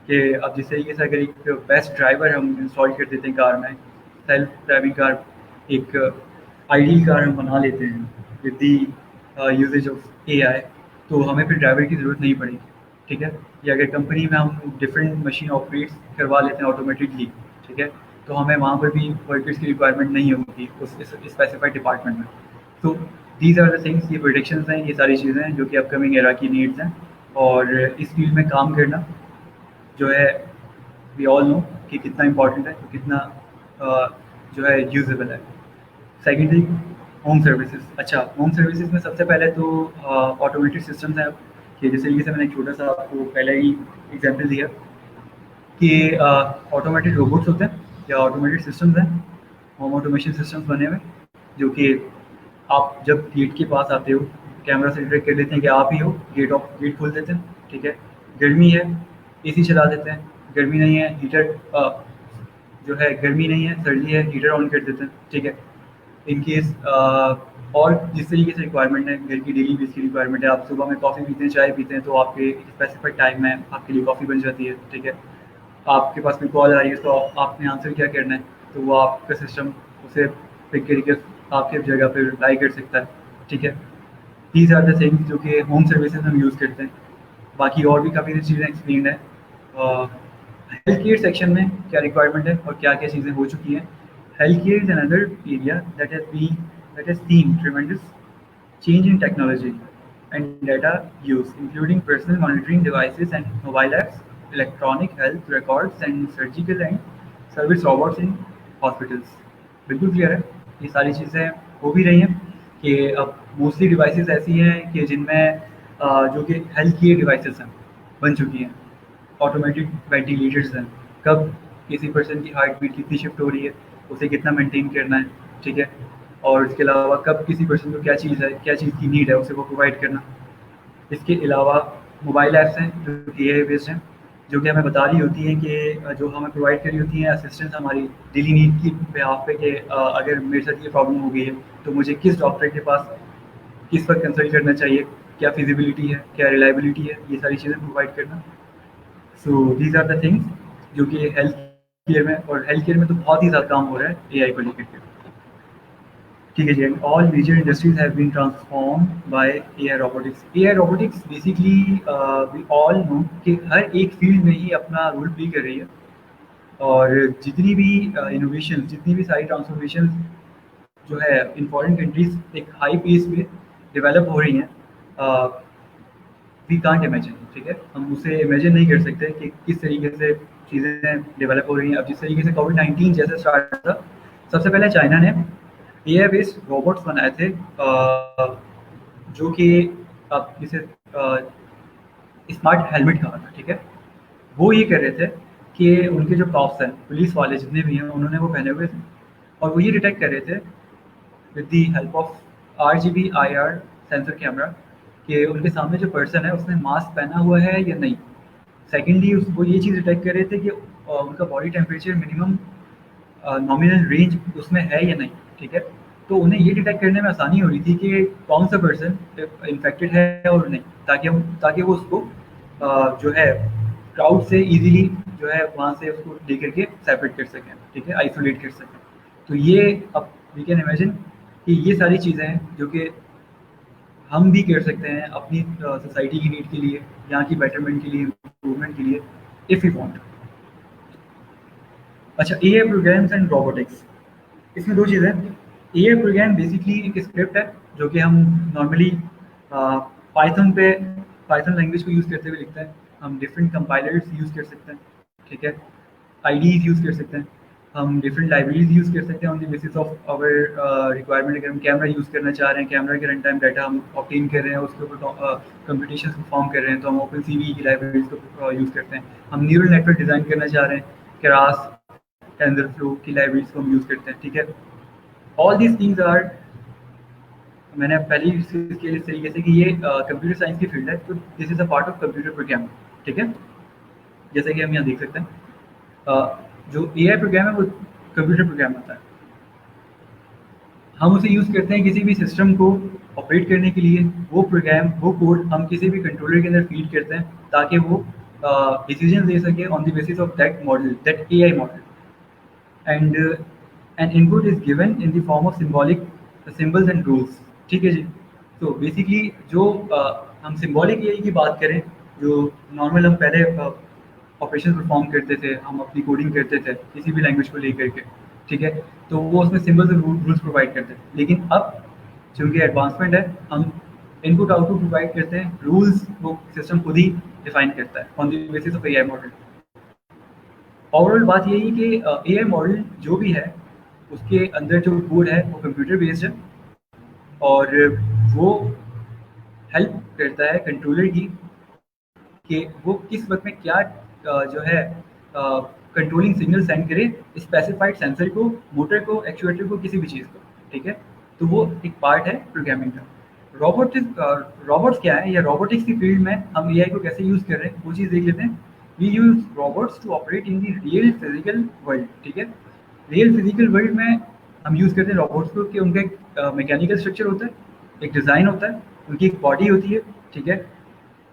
Speaker 2: कि अब जिस तरीके से अगर एक बेस्ट ड्राइवर हम इंस्टॉल कर देते हैं कार में, सेल्फ ड्राइविंग कार एक आइडियल कार हम बना लेते हैं with the usages of AI, तो हमें फिर ड्राइवर की ज़रूरत नहीं पड़ेगी। ठीक है, या अगर कंपनी में हम डिफरेंट मशीन ऑपरेट्स करवा लेते हैं ऑटोमेटिकली, ठीक है, तो हमें वहाँ पर भी वर्कर्स की रिक्वायरमेंट नहीं होगी उस स्पेसिफाइड डिपार्टमेंट में। तो दीज आर द थिंग्स, ये प्रोडिक्शंस हैं, ये सारी चीज़ें हैं जो कि अपकमिंग एरा की नीड्स हैं और इस फील्ड में काम करना जो है वी ऑल नो कि कितना इम्पॉर्टेंट है, कितना जो है यूजेबल है। Secondly home services. अच्छा, होम सर्विसेज में सबसे पहले तो ऑटोमेटेड सिस्टम्स हैं अब, कि जिस तरीके से मैंने एक छोटा सा आपको पहले ही एग्जांपल दिया कि ऑटोमेटेड रोबोट्स होते हैं या ऑटोमेटेड सिस्टम्स हैं, होम ऑटोमेशन सिस्टम्स बने हुए जो कि आप जब गेट के पास आते हो कैमरा से डिटेक्ट कर लेते हैं कि आप ही हो, गेट खोल देते हैं। ठीक है, गर्मी है एसी चला देते हैं, गर्मी नहीं है हीटर जो है, गर्मी नहीं है सर्दी है हीटर ऑन कर देते हैं। ठीक है, इन केस और जिस तरीके से रिक्वायरमेंट है, घर की डेली बेस की रिक्वायरमेंट है, आप सुबह में कॉफ़ी पीते हैं, चाय पीते हैं, तो आपके स्पेसिफिक टाइम में आपके लिए कॉफ़ी बन जाती है। ठीक है, आपके पास कोई कॉल आ रही है तो आपने आंसर क्या करना है, तो वो आपका सिस्टम उसे पिक करके आपके जगह पर रिप्लाई कर सकता है। ठीक है, दीज आर द थिंग्स जो कि होम सर्विसेज हम यूज़ करते हैं। बाकी और भी काफ़ी चीज़ें एक्सप्लेन है। हेल्थ केयर सेक्शन में क्या रिक्वायरमेंट है और क्या क्या चीज़ें हो चुकी हैं। Health care is another area that has seen tremendous change in technology and data use, including personal monitoring devices and mobile apps, electronic health records, and surgical and service robots in hospitals. बिल्कुल clear है, ये सारी चीज़ें हो भी रही हैं कि अब मोस्टली डिवाइसेस ऐसी हैं कि जिनमें जो कि हेल्थ केयर डिवाइसेस हैं बन चुकी हैं। ऑटोमेटिक वेंटिलेटर्स हैं, कब किसी पर्सन की हार्ट बीट कितनी शिफ्ट हो रही है, उसे कितना मेंटेन करना है। ठीक है, और इसके अलावा कब किसी पर्सन को क्या चीज़ है, क्या चीज़ की नीड है, उसे वो प्रोवाइड करना। इसके अलावा मोबाइल ऐप्स हैं जो कि एआई बेस्ड हैं, जो कि हमें बता रही होती हैं कि जो हमें प्रोवाइड करी होती हैं असिस्टेंस हमारी डेली नीड की बिहाफ पे कि अगर मेरे साथ ये प्रॉब्लम हो गई है तो मुझे किस डॉक्टर के पास किस वक्त कंसल्ट करना चाहिए, क्या फिजिबिलिटी है, क्या रिलायबिलिटी है, ये सारी चीज़ें प्रोवाइड करना। So these are the things जो कि हेल्थ केयर में, और हेल्थ केयर में तो बहुत ही ज़्यादा काम हो रहा है एआई को लेकर के। ठीक है जी, all major industries have been transform by AI robotics. AI robotics basically we all know कि हर एक फील्ड में ही अपना रोल प्ले कर रही है और जितनी भी इनोवेशन, जितनी भी सारी ट्रांसफॉर्मेशन जो है इन फॉरेन कंट्रीज एक हाई पेस पे डेवलप हो रही हैं, वी कांट इमेजिन। ठीक है, हम उसे इमेजिन नहीं कर सकते कि किस तरीके से चीज़ें डेवलप हो रही हैं। अब जिस तरीके से कोविड-19 जैसे स्टार्ट था, सबसे पहले चाइना ने एआई बेस्ड रोबोट्स बनाए थे जो कि अब जिसे स्मार्ट हेलमेट कहा था। ठीक है, वो ये कर रहे थे कि उनके जो कॉप्स हैं, पुलिस वाले जितने भी हैं, उन्होंने वो पहने हुए थे और वो ये डिटेक्ट कर रहे थे with the help of RGB IR sensor camera कि उनके सामने जो पर्सन है उसने मास्क पहना हुआ है या नहीं। सेकेंडली वो ये चीज़ डिटेक्ट कर रहे थे कि उनका body temperature minimum nominal range उसमें है या नहीं। ठीक है, तो उन्हें ये डिटेक्ट करने में आसानी हो रही थी कि कौन सा पर्सन इन्फेक्टेड है और नहीं, ताकि वो उसको जो है क्राउड से इजीली जो है वहाँ से उसको लेकर के सेपरेट कर सकें। ठीक है, आइसोलेट कर सकें। तो ये अब वी कैन इमेजिन कि ये सारी चीज़ें हैं जो कि हम भी कर सकते हैं अपनी सोसाइटी की नीड के लिए, यहाँ की बेटरमेंट के लिए, इम्प्रूवमेंट के लिए, इफ़ यू वांट। अच्छा, एआई प्रोग्राम्स एंड रोबोटिक्स, इसमें दो चीज़ें। एआई प्रोग्राम बेसिकली एक स्क्रिप्ट है जो कि हम नॉर्मली पाइथन लैंग्वेज को यूज़ करते हुए लिखते हैं। हम डिफरेंट कंपाइलर्स यूज़ कर सकते हैं। ठीक है, आईडीज़ यूज़ कर सकते हैं। हम डिफरेंट लाइब्रेरीज यूज़ कर सकते हैं on the basis of our requirement. अगर हम कैमरा यूज़ करना चाह रहे हैं, कैमरा के रन टाइम डाटा हम ऑब्टेन कर रहे हैं, उसके ऊपर कंप्यूटेशन परफॉर्म कर रहे हैं, तो हम ओपन सी की लाइब्रेरीज को यूज़ करते हैं। हम न्यूरल नेटवर्क डिज़ाइन करना चाह रहे हैं, केरास, टेंसरफ्लो की लाइब्रेरीज को हम यूज़ करते हैं, ठीक है। ऑल दीज थिंग्स आर, मैंने पहले ही इसके इस तरीके से कि ये कंप्यूटर साइंस की फील्ड है, तो this is a part of computer program, ठीक है। जैसे कि हम यहाँ देख सकते हैं, जो एआई प्रोग्राम है वो कंप्यूटर प्रोग्राम होता है। हम उसे यूज़ करते हैं किसी भी सिस्टम को ऑपरेट करने के लिए। वो प्रोग्राम, वो कोड हम किसी भी कंट्रोलर के अंदर फीड करते हैं ताकि वो डिसीजन ले सके on the basis of that model, that AI model. And N input is given in the form of symbolic symbols and rules, ठीक है जी। तो बेसिकली जो हम सिंबॉलिक एआई की बात करें, जो नॉर्मल हम पहले ऑपरेशन परफॉर्म करते थे, हम अपनी कोडिंग करते थे किसी भी लैंग्वेज को लेकर के, ठीक है, तो वो उसमें सिंबल्स और रूल्स प्रोवाइड करते थे। लेकिन अब चूँकि एडवांसमेंट है, हम इनपुट आउटपुट प्रोवाइड करते हैं, रूल्स वो सिस्टम खुद ही डिफाइन करता है on the basis of AI model. Overall बात यही कि एआई मॉडल जो भी है उसके अंदर जो कोड है वो कंप्यूटर बेस्ड है, और वो हेल्प करता है कंट्रोलर की कि वो किस वक्त में क्या जो है कंट्रोलिंग सिग्नल सेंड करे स्पेसिफाइड सेंसर को, मोटर को, एक्चुएटर को, किसी भी चीज़ को, ठीक है। तो वो एक पार्ट है प्रोग्रामिंग का। रोबोट्स क्या है, या रोबोटिक्स की फील्ड में हम एआई को कैसे यूज़ कर रहे हैं वो चीज़ देख लेते हैं। We use robots to operate in the real physical world, ठीक है। रियल फिजिकल वर्ल्ड में हम यूज़ करते हैं रोबोट्स को कि उनका एक मैकेनिकल स्ट्रक्चर होता है, एक डिज़ाइन होता है, उनकी एक बॉडी होती है, ठीक है।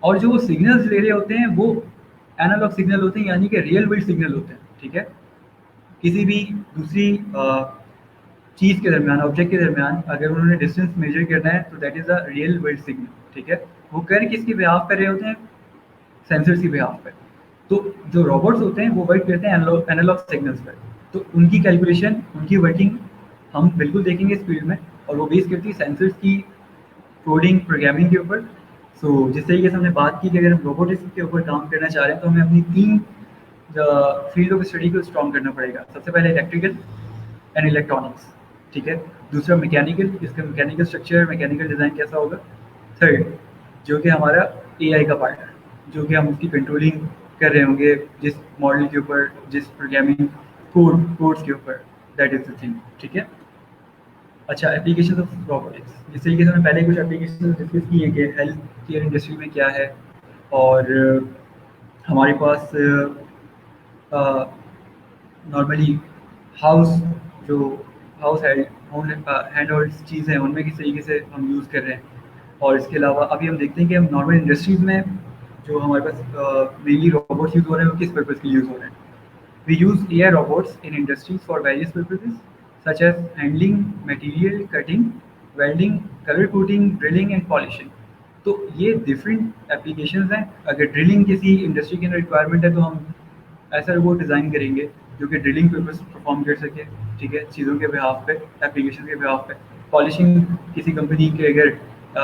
Speaker 2: और जो वो सिग्नल्स ले रहे होते हैं वो एनालॉग सिग्नल होते हैं, यानी कि रियल वर्ल्ड सिग्नल होते हैं, ठीक है। किसी भी दूसरी चीज़ के दरमियान, ऑब्जेक्ट के दरमियान अगर उन्होंने डिस्टेंस मेजर करना है तो that is a real world signal, ठीक है। वो कर किसके बिहाफ कर रहे होते हैं, सेंसर्स की बिहाफ पर। तो जो रोबोट्स होते हैं वो वर्क करते हैं एनालॉग सिग्नल्स पर, तो उनकी कैलकुलेशन, उनकी वर्किंग हम बिल्कुल देखेंगे इस फील्ड में, और वो बेस करती है सेंसर्स की कोडिंग, प्रोग्रामिंग के ऊपर। सो जिस तरीके से हमने बात की कि अगर हम रोबोटिक्स के ऊपर काम करना चाह रहे हैं तो हमें अपनी 3 फील्ड ऑफ स्टडी को स्ट्रॉन्ग करना पड़ेगा। सबसे पहले इलेक्ट्रिकल एंड इलेक्ट्रॉनिक्स, ठीक है। दूसरा मैकेनिकल, इसका मैकेनिकल स्ट्रक्चर, मैकेनिकल डिज़ाइन कैसा होगा। थर्ड जो कि हमारा एआई का पार्ट है, जो कि हम उसकी कंट्रोलिंग कर रहे होंगे जिस मॉडल के ऊपर, जिस प्रोग्रामिंग कोड्स के ऊपर, दैट इज़ द थिंग, ठीक है। अच्छा, एप्लीकेशन ऑफ रोबोटिक्स, जिस तरीके से हमने पहले कुछ एप्लीकेशन डिस्कस की है कि हेल्थ केयर इंडस्ट्री में क्या है, और हमारे पास नॉर्मली हाउस, जो हाउस हैंड होल्ड चीज़ हैं उनमें किस तरीके से हम यूज़ कर रहे हैं। और इसके अलावा अभी हम देखते हैं कि हम नॉर्मल इंडस्ट्रीज़ में जो हमारे पास मेनली रोबोट्स यूज़ हो रहे हैं वो किस पर्पज़ के यूज़ हो रहे हैं। We use AI robots in industries for various purposes, such as handling material, cutting, welding, color coding, drilling and polishing. तो ये डिफरेंट एप्लीकेशंस हैं। अगर ड्रिलिंग किसी इंडस्ट्री के अंदर रिक्वायरमेंट है तो हम ऐसा रोबोट डिज़ाइन करेंगे जो कि ड्रिलिंग पर्पस परफॉर्म कर सके, ठीक है, चीज़ों के बिहाफ पे, एप्लीकेशन के बिहाफ पे। पॉलिशिंग किसी कंपनी के अगर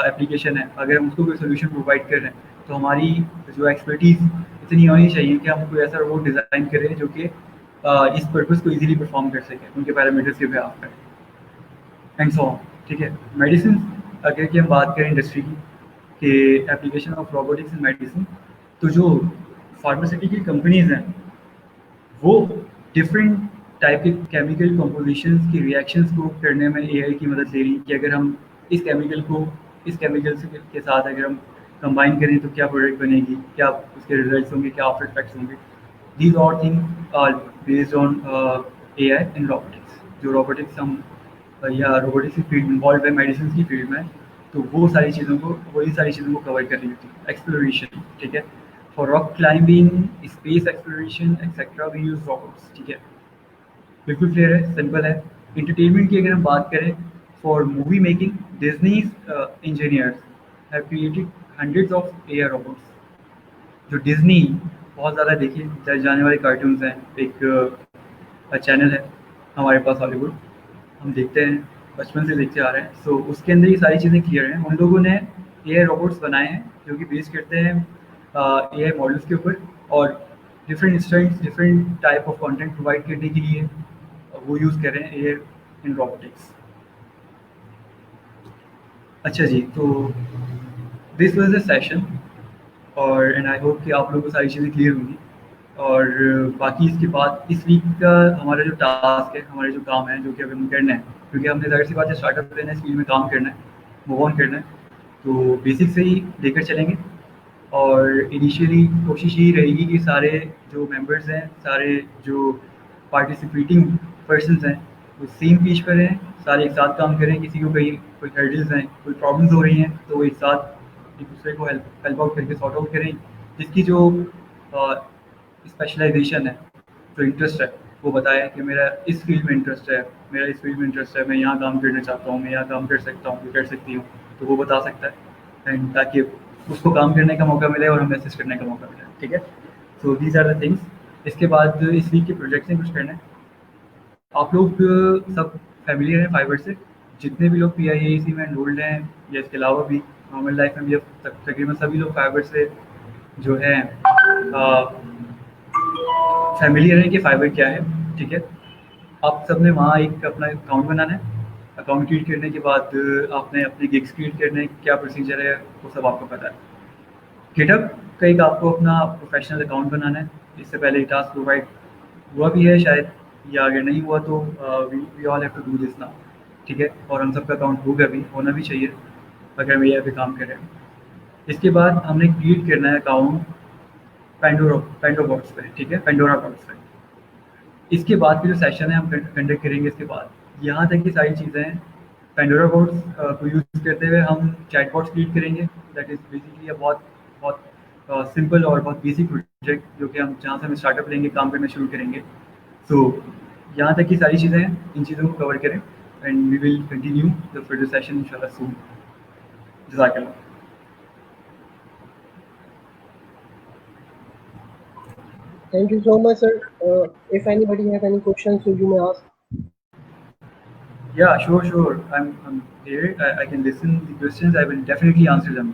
Speaker 2: एप्लीकेशन है, अगर हम उसको कोई सोल्यूशन प्रोवाइड कर रहे हैं तो हमारी जो एक्सपर्टीज़ इतनी होनी चाहिए कि हम कोई ऐसा रोबोट डिज़ाइन करें जो कि इस पर्पस को इजीली परफॉर्म कर सके उनके पैरामीटर्स के बिहाफ पे, एंड सो ऑन, ठीक है। मेडिसिन अगर की हम बात करें इंडस्ट्री की कि application of robotics in medicine, तो जो फार्मास्यूटिकल कंपनीज़ हैं वो डिफरेंट टाइप के केमिकल कंपोजिशंस की रिएक्शंस को करने में एआई की मदद ले रही है कि अगर हम इस केमिकल को इस केमिकल के साथ अगर हम कंबाइन करें तो क्या प्रोडक्ट बनेगी, क्या उसके रिजल्ट्स होंगे, क्या आफ्टर इफेक्ट्स होंगे। These all thing are based on AI in robotics. जो रोबोटिक्स हम या रोबोटिक्स की फील्ड इन्वॉल्व है मेडिसिन की फील्ड में, तो वो सारी चीज़ों को, वही सारी चीज़ों को कवर कर रही होती है। एक्सप्लोरेशन, ठीक है, for rock climbing, space exploration etcetera we use robots, ठीक है। बिल्कुल क्लियर है, सिंपल है। एंटरटेनमेंट की अगर हम बात करें, for movie making डिज्नीज engineers have created hundreds of AI robots. जो डिज्नी बहुत ज़्यादा देखिए जाने वाले कार्टून्स हैं, एक चैनल है हमारे पास हॉलीवुड, हम देखते हैं, बचपन से देखते आ रहे हैं। सो उसके अंदर ये सारी चीज़ें क्लियर हैं। उन लोगों ने एआई रोबोट्स बनाए हैं जो कि बेस करते हैं एआई मॉडल्स के ऊपर, और different students different type of content provide करने के लिए वो यूज़ कर रहे हैं ये इन रोबोटिक्स। अच्छा जी, तो दिस वाज द सेशन और एंड आई होप कि आप लोगों को सारी चीज़ें क्लियर होंगी। और बाकी इसके बाद इस वीक का हमारा जो टास्क है, हमारे जो काम है, जो कि अब हमें करना है, क्योंकि हमने ज़ाहिर सी बात है स्टार्टअप लेना है, इस फील्ड में काम करना है, मूव ऑन करना है, तो बेसिक से ही लेकर चलेंगे। और इनिशियली कोशिश यही रहेगी कि सारे जो मेंबर्स हैं, सारे जो पार्टिसिपेटिंग पर्सन्स हैं, वो सेम पेज पर रहें, सारे एक साथ काम करें। किसी को कहीं कोई हर्डल्स हैं, कोई प्रॉब्लम्स हो रही हैं, तो वो एक साथ एक दूसरे को हेल्प आउट करके सॉर्ट आउट करें। जिसकी जो स्पेशलाइजेशन है, जो इंटरेस्ट है, वो बताए कि मेरा इस फील्ड में इंटरेस्ट है, मेरा इस फील्ड में इंटरेस्ट है, मैं यहाँ काम करना चाहता हूँ, मैं यहाँ काम कर सकता हूँ, मैं कर सकती हूँ, तो वो बता सकता है एंड ताकि उसको काम करने का मौका मिले और हमें असिस्ट करने का मौका मिले। ठीक है, so these are the things. इसके बाद इस वीक के प्रोजेक्ट से कुछ करना है। आप लोग सब फैमिलियर हैं फाइबर से, जितने भी लोग PIAC में एनरोल्ड हैं या इसके अलावा भी नॉर्मल लाइफ में भी अब तकरीबन सभी लोग फाइबर से जो है फैमिलियर हैं कि फाइबर क्या है। ठीक है, आप सबने वहाँ एक अपना अकाउंट बनाना है। अकाउंट क्रिएट करने के बाद आपने अपने गिग्स क्रिएट करने क्या प्रोसीजर है वो सब आपको पता है। गिटहब का एक आपको अपना प्रोफेशनल अकाउंट बनाना है। इससे पहले टास्क प्रोवाइड हुआ भी है शायद, या अगर नहीं हुआ तो we all have to do this now. ठीक है, और हम सबका अकाउंट होगा भी, होना भी चाहिए अगर हम AI पे काम कर रहे हैं। इसके बाद हमने क्रिएट करना है अकाउंट पेंडोरा बॉट्स पे। ठीक है, पेंडोरा बॉट्स पे। इसके बाद की जो सेशन है हम कंडक्ट करेंगे। इसके बाद यहाँ तक की सारी चीज़ें हैं। पेंडोरा बोर्ड्स को यूज़ करते हुए हम चैट बॉट्स क्रिएट करेंगे। दैट इज़ बेसिकली बहुत बहुत सिंपल और बहुत बेसिक प्रोजेक्ट, जो कि हम जहाँ से हम स्टार्टअप लेंगे, काम करना शुरू करेंगे। सो यहाँ तक की सारी चीज़ें हैं, इन चीज़ों को कवर करें and we will continue the further session इंशाल्लाह सून। जज़ाकल्लाह।
Speaker 1: Thank you so much, sir. If anybody has any questions, so you may ask.
Speaker 2: Yeah, sure. I'm here. I can listen the questions. I will definitely answer them.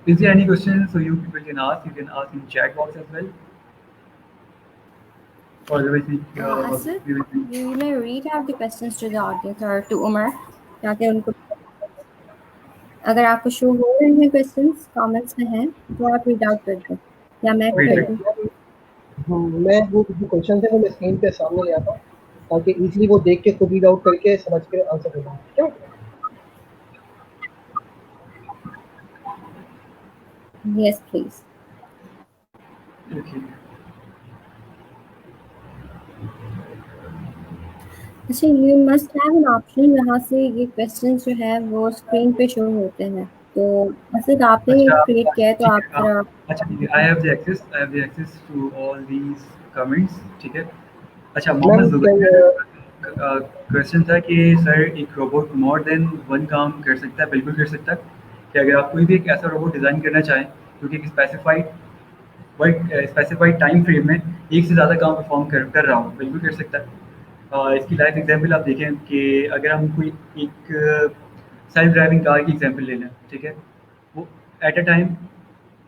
Speaker 2: Is there any question so you people can ask? You can ask in chat box as well. Or otherwise,
Speaker 3: Asif,
Speaker 2: we will.
Speaker 3: you may read out the questions to the audience or to Umar, ताकि उनको अगर आपको show हो रहे हैं questions comments में हैं तो आप रीड आउट कर दें या मैं
Speaker 2: Wait,
Speaker 3: कर
Speaker 2: wait.
Speaker 3: दूं।
Speaker 1: मैं वो जो क्वेश्चन थे वो मैं स्क्रीन पे सामने ले आता हूँ, ताकि इजीली वो देख के खुद रीड आउट करके समझ के आंसर कर पाऊँ। ठीक है?
Speaker 3: Yes, please.
Speaker 2: Okay.
Speaker 3: अच्छा, you must have an option जहाँ से ये क्वेश्चंस जो है वो स्क्रीन पे शो होते हैं। तो असद आपने
Speaker 2: अच्छा,
Speaker 3: क्रिएट किया है तो
Speaker 2: ठीक
Speaker 3: आप
Speaker 2: है, हाँ।
Speaker 3: जरा
Speaker 2: अच्छा, ठीक है। I have the access to all these comments. ठीक है। अच्छा,
Speaker 1: मैम
Speaker 2: मोहम्मद जुबैर क्वेश्चन था कि सर एक रोबोट मोर देन वन काम कर सकता है? बिल्कुल कर सकता है। कि अगर आप कोई भी एक ऐसा रोबोट डिज़ाइन करना चाहें जो कि एक स्पेसिफाइड टाइम फ्रेम में एक से ज़्यादा काम परफॉर्म कर रहा हो, बिल्कुल कर सकता है। इसकी लाइव एग्जांपल आप देखें कि अगर हम कोई एक सेल्फ ड्राइविंग कार की एग्जांपल ले लें। ठीक है, वो एट अ टाइम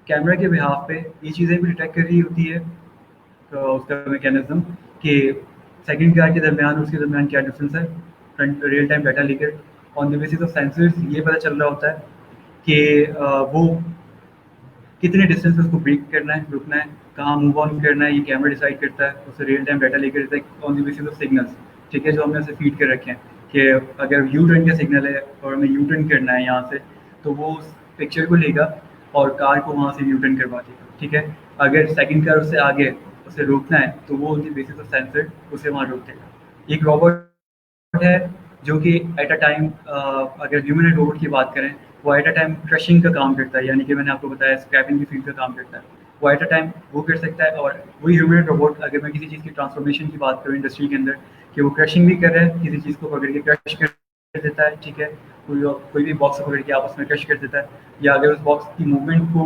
Speaker 2: कैमरा के बिहाफ पे ये चीज़ें भी डिटेक्ट कर रही होती है, तो उसका मैकेनिज्म कि सेकंड कार के दरमियान उसके दरमियान क्या डिफरेंस है, फ्रंट रियल टाइम डाटा लेकर on the basis of sensors ये पता चल रहा होता है कि वो कितने डिस्टेंस पे उसको ब्रेक करना है, रुकना है, कहाँ मूव ऑन करना है, ये कैमरा डिसाइड करता है। उससे रियल टाइम डाटा लेकर देता है on the basis of signals. ठीक है, जो हमने उसे फीड कर रखे हैं कि अगर यू टर्न का सिग्नल है और हमें यू टर्न करना है यहाँ से, तो वो उस पिक्चर को लेगा और कार को वहाँ से यू टर्न करवा देगा। ठीक है, अगर सेकंड कार उससे आगे उसे रोकना है तो वो on the basis of sensor उसे वहाँ रोक देगा। एक रोबोट है जो कि एट अ टाइम अगर ह्यूमन एंड रोबोट की बात करें, वो एट अ टाइम क्रशिंग का काम करता है, यानी कि मैंने आपको बताया स्क्रैपिंग की फील्ड का काम करता है। वो एट अ टाइम वो कर सकता है। और वही ह्यूमन एंड रोबोट, अगर मैं किसी चीज़ की ट्रांसफॉर्मेशन की बात करूँ इंडस्ट्री के अंदर, कि वो क्रशिंग भी कर रहा है, किसी चीज़ को पकड़ के क्रश कर देता है। ठीक है, कोई भी बॉक्स को पकड़ के आपस में क्रश कर देता है, या अगर उस बॉक्स की मूवमेंट को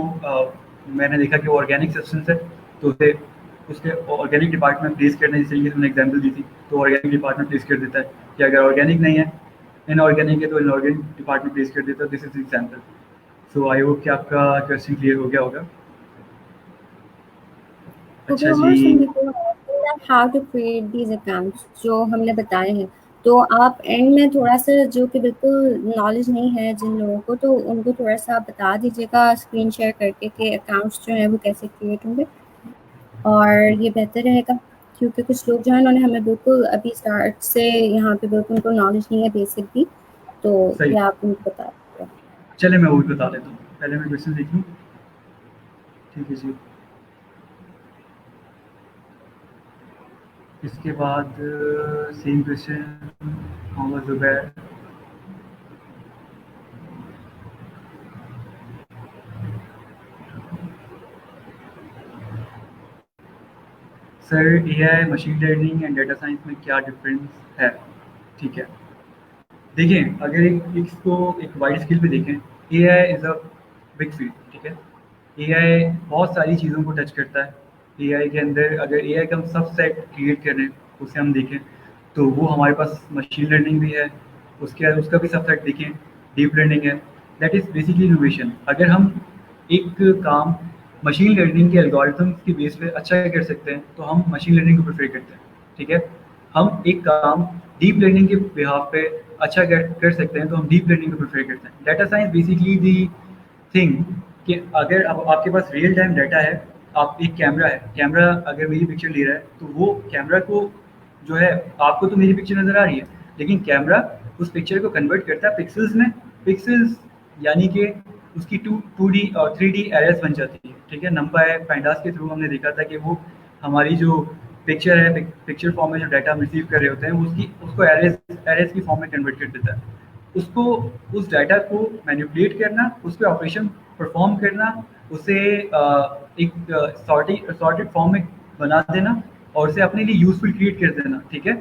Speaker 2: मैंने देखा कि वो ऑर्गेनिक सब्सटेंस है, तो उसे उसके ऑर्गेनिक डिपार्टमेंट में प्लेस करना, जिस तरीके से मैंने एग्जाम्पल दी थी, तो ऑर्गेनिक डिपार्टमेंट प्लेस कर देता है, कि अगर ऑर्गेनिक नहीं है, इनऑर्गेनिक है, तो इनऑर्गेनिक डिपार्टमेंट प्लेस कर देता है। This is example. So I hope कि आपका क्वेश्चन क्लियर हो गया होगा।
Speaker 3: ओके
Speaker 2: अच्छा
Speaker 3: उमर,
Speaker 2: जी।
Speaker 3: सो मेरे को how to create these accounts जो हमने बताए हैं, तो आप एंड में थोड़ा सा, जो कि बिल्कुल नॉलेज नहीं है जिन लोगों को, तो उनको थोड़ा सा बता दीजिएगा स्क्रीन शेयर करके कि अकाउंट्स जो हैं वो कैसे क्रिएट होंगे, और ये बेहतर रहेगा क्योंकि कुछ लोग जो हैं उन्होंने हमें बिल्कुल अभी स्टार्ट से यहाँ पे बिल्कुल उनको नॉलेज नहीं है बेसिक भी, तो
Speaker 2: सही,
Speaker 3: ये आप उनको बता दीजिएगा।
Speaker 2: चले मैं वही बता देता हूँ। पहले मैं क्वेश्चन लिख लूँ। ठीक है जी। इसके बाद same question Mohammad Zubair. Sir, AI, machine learning and data science में क्या डिफरेंस है? ठीक है, देखिए, अगर इसको एक वाइड स्केल पे देखें, AI is a big field. ठीक है, एआई बहुत सारी चीज़ों को टच करता है। एआई के अंदर अगर एआई का हम सब सेट क्रिएट करें, उसे हम देखें, तो वो हमारे पास मशीन लर्निंग भी है, उसका भी सब सेट देखें, डीप लर्निंग है। That is basically innovation. अगर हम एक काम मशीन लर्निंग के एल्गोरिथम्स की बेस पे अच्छा कर सकते हैं, तो हम मशीन लर्निंग को प्रेफर करते हैं। ठीक है, हम एक काम डीप लर्निंग के बिहाफ पे अच्छा कर सकते हैं, तो हम डीप लर्निंग को प्रेफर करते हैं। Data science basically the thing कि अगर अब आपके पास रियल टाइम डाटा है, आप एक कैमरा है, कैमरा अगर मेरी पिक्चर ले रहा है, तो वो कैमरा को जो है, आपको तो मेरी पिक्चर नज़र आ रही है, लेकिन कैमरा उस पिक्चर को कन्वर्ट करता है पिक्सल्स में। पिक्सल्स यानी कि उसकी 2D और 3D एरेस बन जाती है। ठीक है, नंबर पैंडास के थ्रू हमने देखा था कि वो हमारी जो पिक्चर है, पिक्चर फॉर्म में जो डाटा हम रिसीव कर रहे होते हैं, वो उसको एरेस की फॉर्म में कन्वर्ट कर देता है। उसको, उस डाटा को मैनिपुलेट करना, उस पर ऑपरेशन परफॉर्म करना, उसे एक सॉर्टेड फॉर्म में बना देना, और उसे अपने लिए यूजफुल क्रिएट कर देना। ठीक है,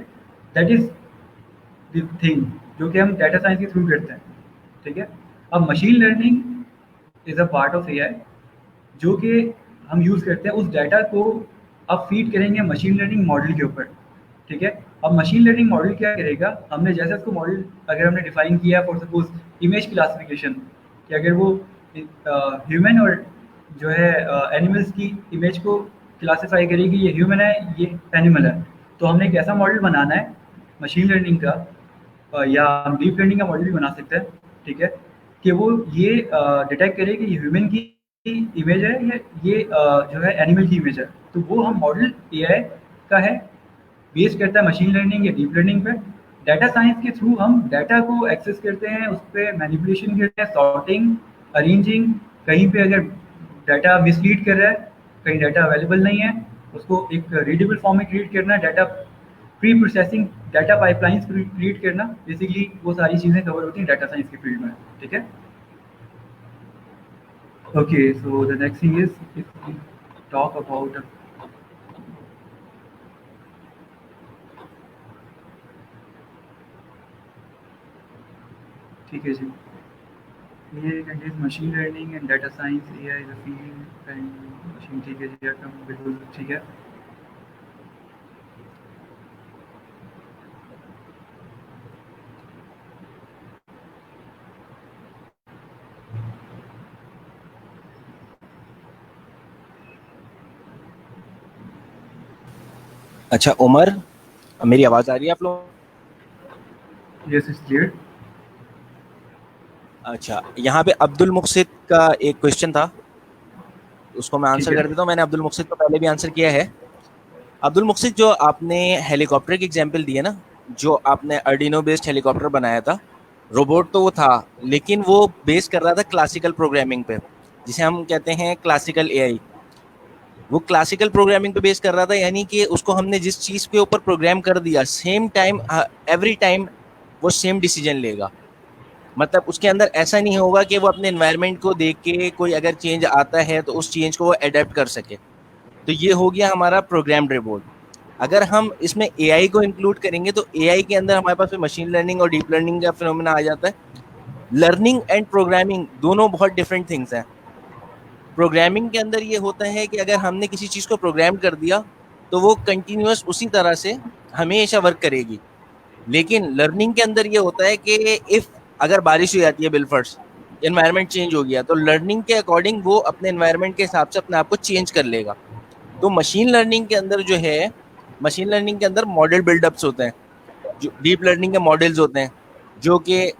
Speaker 2: दैट इज द थिंग जो कि हम डाटा साइंस के थ्रू करते हैं। ठीक है, अब machine learning is a part of AI, जो कि हम यूज़ करते हैं। उस डाटा को अब फीड करेंगे मशीन लर्निंग मॉडल के ऊपर। ठीक है, अब मशीन लर्निंग मॉडल क्या करेगा, हमने जैसे उसको मॉडल अगर हमने डिफाइन किया फॉर सपोज इमेज क्लासिफिकेशन, कि अगर वो ह्यूमन और जो है एनिमल्स की इमेज को क्लासीफाई करेगी, ये ह्यूमन है, ये एनिमल है, तो हमने एक ऐसा मॉडल बनाना है मशीन लर्निंग का, या हम डीप लर्निंग का मॉडल भी बना सकते हैं। ठीक है, कि वो ये डिटेक्ट करे कि ये ह्यूमन की इमेज है या ये जो है एनिमल की इमेज है। तो वो हम मॉडल एआई का है, बेस करता है मशीन लर्निंग या डीप लर्निंग पे। डाटा साइंस के थ्रू हम डाटा को एक्सेस करते हैं, उस पर मैनिपुलेशन करते हैं, सॉर्टिंग, अरेंजिंग, कहीं पे अगर डाटा मिसलीड कर रहा है, कहीं डाटा अवेलेबल नहीं है, उसको एक रीडेबल फॉर्म में क्रिएट करना, data pre processing, data pipelines create करना, बेसिकली वो सारी चीज़ें कवर होती हैं डाटा साइंस के फील्ड में। ठीक है, okay, so the next thing is, if we talk about ठीक है जी, ये contains machine learning and data science, AI is a field and machine. ठीक है जी, एकदम बिल्कुल ठीक है।
Speaker 4: अच्छा उमर, मेरी आवाज आ रही है आप लोग?
Speaker 2: Yes, is clear.
Speaker 4: अच्छा, यहाँ पे अब्दुल मुक्सिद का एक क्वेश्चन था, उसको मैं
Speaker 2: ठीक
Speaker 4: आंसर
Speaker 2: है,
Speaker 4: कर देता हूँ। मैंने अब्दुल मुक्सिद को पहले भी आंसर किया है। अब्दुल मुक्सिद, जो आपने हेलीकॉप्टर की एग्जांपल दी है ना, जो आपने अर्डिनो बेस्ड हेलीकॉप्टर बनाया था, रोबोट तो वो था, लेकिन वो बेस कर रहा था क्लासिकल प्रोग्रामिंग पे, जिसे हम कहते हैं क्लासिकल एआई। वो क्लासिकल प्रोग्रामिंग पे बेस कर रहा था, यानी कि उसको हमने जिस चीज के ऊपर प्रोग्राम कर दिया, सेम टाइम एवरी टाइम वो सेम डिसीजन लेगा। मतलब उसके अंदर ऐसा नहीं होगा कि वो अपने एनवायरनमेंट को देख के कोई अगर चेंज आता है तो उस चेंज को वो अडेप्ट कर सके। तो ये हो गया हमारा प्रोग्राम्ड रोबोट। अगर हम इसमें एआई को इंक्लूड करेंगे तो एआई के अंदर हमारे पास मशीन लर्निंग और डीप लर्निंग का फिनोमेना आ जाता है। लर्निंग एंड प्रोग्रामिंग दोनों बहुत डिफरेंट थिंग्स हैं। प्रोग्रामिंग के अंदर ये होता है कि अगर हमने किसी चीज़ को प्रोग्राम कर दिया तो वो कंटिन्यूअस उसी तरह से हमेशा वर्क करेगी। लेकिन लर्निंग के अंदर ये होता है कि इफ अगर बारिश हो जाती है बिलफर्स, एनवायरनमेंट चेंज हो गया, तो लर्निंग के अकॉर्डिंग वो अपने एनवायरनमेंट के हिसाब से अपने आप को चेंज कर लेगा। तो मशीन लर्निंग के अंदर जो है, मशीन लर्निंग के अंदर मॉडल बिल्डअप्स होते हैं, जो डीप लर्निंग के मॉडल्स होते हैं, जो कि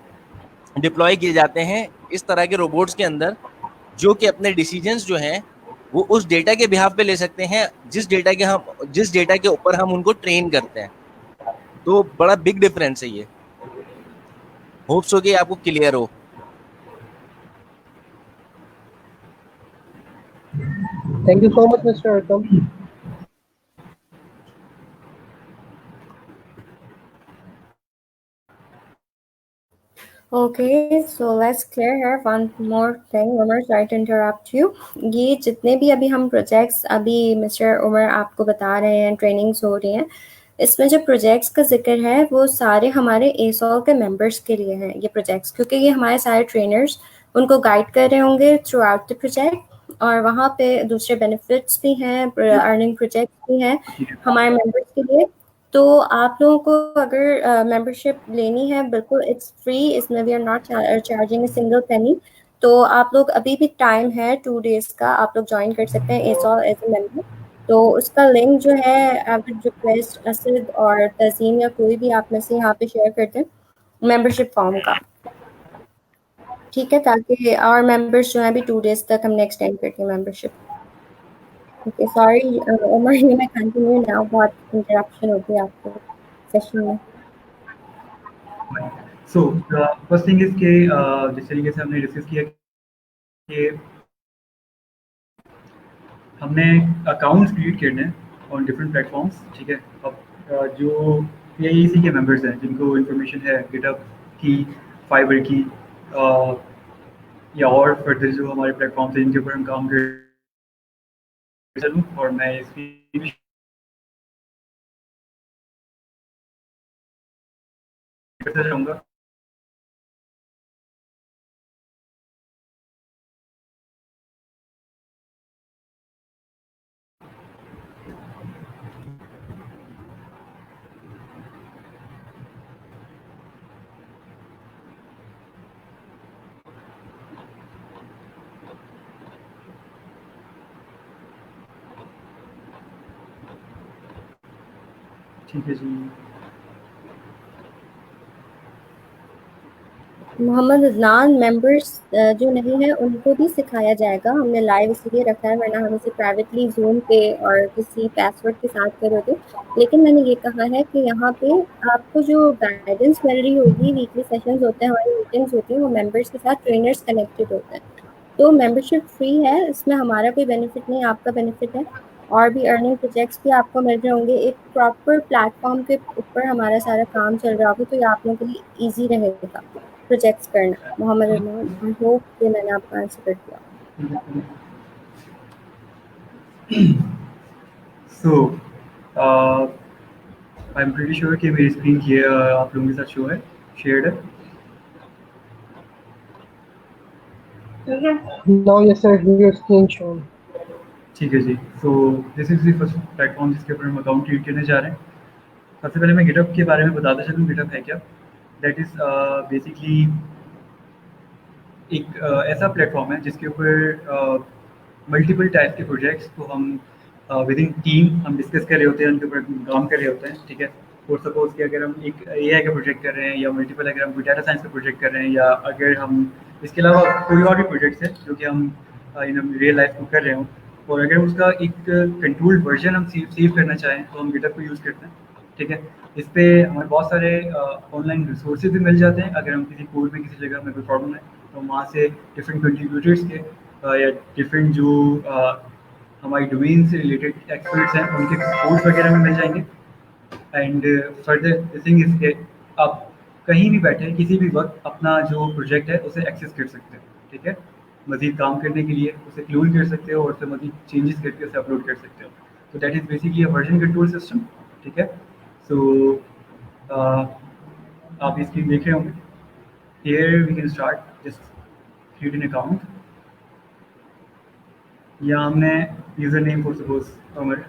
Speaker 4: डिप्लॉय किए जाते हैं इस तरह के रोबोट्स के अंदर, जो कि अपने डिसीजंस जो हैं वो उस डेटा के बिहाफ पे ले सकते हैं जिस डेटा के ऊपर हम उनको ट्रेन करते हैं। तो बड़ा बिग डिफरेंस है ये। होप्स हो कि आपको क्लियर हो।
Speaker 1: Thank you so much, Mr. Arkham.
Speaker 3: Okay, so let's clear here one more thing. Umar, sorry to interrupt you. ये जितने भी अभी हम प्रोजेक्ट्स अभी मिस्टर उमर आपको बता रहे हैं, ट्रेनिंग्स हो रही हैं, इसमें जो प्रोजेक्ट्स का जिक्र है वो सारे हमारे एसॉल के मेंबर्स के लिए हैं ये प्रोजेक्ट्स, क्योंकि ये हमारे सारे ट्रेनर्स उनको गाइड कर रहे होंगे थ्रू आउट द प्रोजेक्ट, और वहाँ पे दूसरे बेनिफिट्स भी हैं, अर्निंग प्रोजेक्ट्स भी हैं हमारे मेंबर्स के लिए। तो आप लोगों को अगर मेंबरशिप लेनी है, बिल्कुल इट्स फ्री, इसमें we are not charging a single penny. तो आप लोग अभी भी टाइम है 2 डेज का, आप लोग ज्वाइन कर सकते हैं एसॉल एज ए मेंबर। तो उसका लिंक जो है आई वुड रिक्वेस्ट असद और तज़ीम या कोई भी आप में से यहाँ पे शेयर कर दें मेंबरशिप फॉर्म का, ठीक है, ताकि और मेंबर्स जो हैं अभी 2 डेज तक हमने एक्सटेंड कर दी मेंबरशिप। ओके, सॉरी उमर, ये मैं कंटिन्यू नाउ, बहुत इंटरप्शन होती है आपके सेशन में।
Speaker 2: सो फर्स्ट थिंग इज कि जिस तरीके से हमने डिस्कस किया कि हमने अकाउंट्स क्रिएट करने हैं ऑन डिफरेंट प्लेटफॉर्म्स, ठीक है। अब जो एआईसी के मेंबर्स हैं जिनको इन्फॉर्मेशन है गिटहब की, फाइबर की, या और फर्दर जो हमारे प्लेटफॉर्म्स हैं जिनके ऊपर हम काम कर चलूँ, और मैं इसकी करता रहूँगा। ठीक है जी।
Speaker 3: मोहम्मद अदनान, मेंबर्स जो नहीं है उनको भी सिखाया जाएगा, हमने लाइव इसलिए रखा है, वरना हम इसे प्राइवेटली जूम पे और किसी पासवर्ड के साथ कर होते। लेकिन मैंने ये कहा है कि यहाँ पे आपको जो गाइडेंस मिल रही होगी, वीकली सेशंस होते हैं, हमारी मीटिंग्स होती हैं, वो मेंबर्स के साथ ट्रेनर्स कनेक्टेड होते हैं। तो मेंबरशिप फ्री है, इसमें हमारा कोई बेनिफिट नहीं, आपका बेनिफिट है। और भी अर्निंग प्रोजेक्ट्स भी आपको मिल रहे होंगे, एक प्रॉपर प्लेटफॉर्म के ऊपर हमारा सारा काम चल रहा होगा, तो ये आप लोगों के लिए ईजी रहेगा प्रोजेक्ट्स करना। मोहम्मद अरमान, आई होप कि मैंने आपका आंसर कर दिया।
Speaker 2: सो आई एम प्रीटी श्योर कि मेरी स्क्रीन ये आप लोगों के साथ शो है, शेयर्ड है।
Speaker 1: Now, yes, sir, your screen shown.
Speaker 2: ठीक है जी। So this is the first platform जिसके ऊपर हम अकाउंट क्रिएट करने जा रहे हैं। सबसे पहले मैं गिटहब के बारे में बताता चलूँ, गिटहब है क्या। दैट इज़ बेसिकली एक ऐसा प्लेटफॉर्म है जिसके ऊपर मल्टीपल टाइप के प्रोजेक्ट्स को हम विद इन टीम हम डिस्कस कर रहे होते हैं, उनके ऊपर काम कर रहे होते हैं, ठीक है। फॉर सपोज कि अगर हम एक एआई का प्रोजेक्ट कर रहे हैं, या मल्टीपल अगर हम कोई डाटा साइंस का प्रोजेक्ट कर रहे हैं, या अगर हम इसके अलावा कोई और भी प्रोजेक्ट्स है जो कि हम इन रियल लाइफ को कर रहे हों, और अगर उसका एक कंट्रोल्ड वर्जन हम सेव करना चाहें तो हम गिटहब को यूज़ करते हैं, ठीक है। इस पे हमें बहुत सारे ऑनलाइन रिसोर्सेज भी मिल जाते हैं। अगर हम किसी कोड में किसी जगह में कोई प्रॉब्लम है तो वहाँ से डिफरेंट कंट्रीब्यूटर्स के या डिफरेंट जो हमारी डोमेन से रिलेटेड एक्सपर्ट्स हैं उनके कोड्स वगैरह में मिल जाएंगे। And further the thing is के आप कहीं भी बैठे किसी भी वक्त अपना जो प्रोजेक्ट है उसे एक्सेस कर सकते हैं, ठीक है। मज़ीद काम करने के लिए उसे क्लोन कर सकते हो और उसे मज़ीद चेंजेस करके उसे अपलोड कर सकते हो। तो that is basically a version control system, ठीक है। सो आप ये स्क्रीन देख रहे होंगे। Here we can start just create an account. या हमने user name for suppose Amar,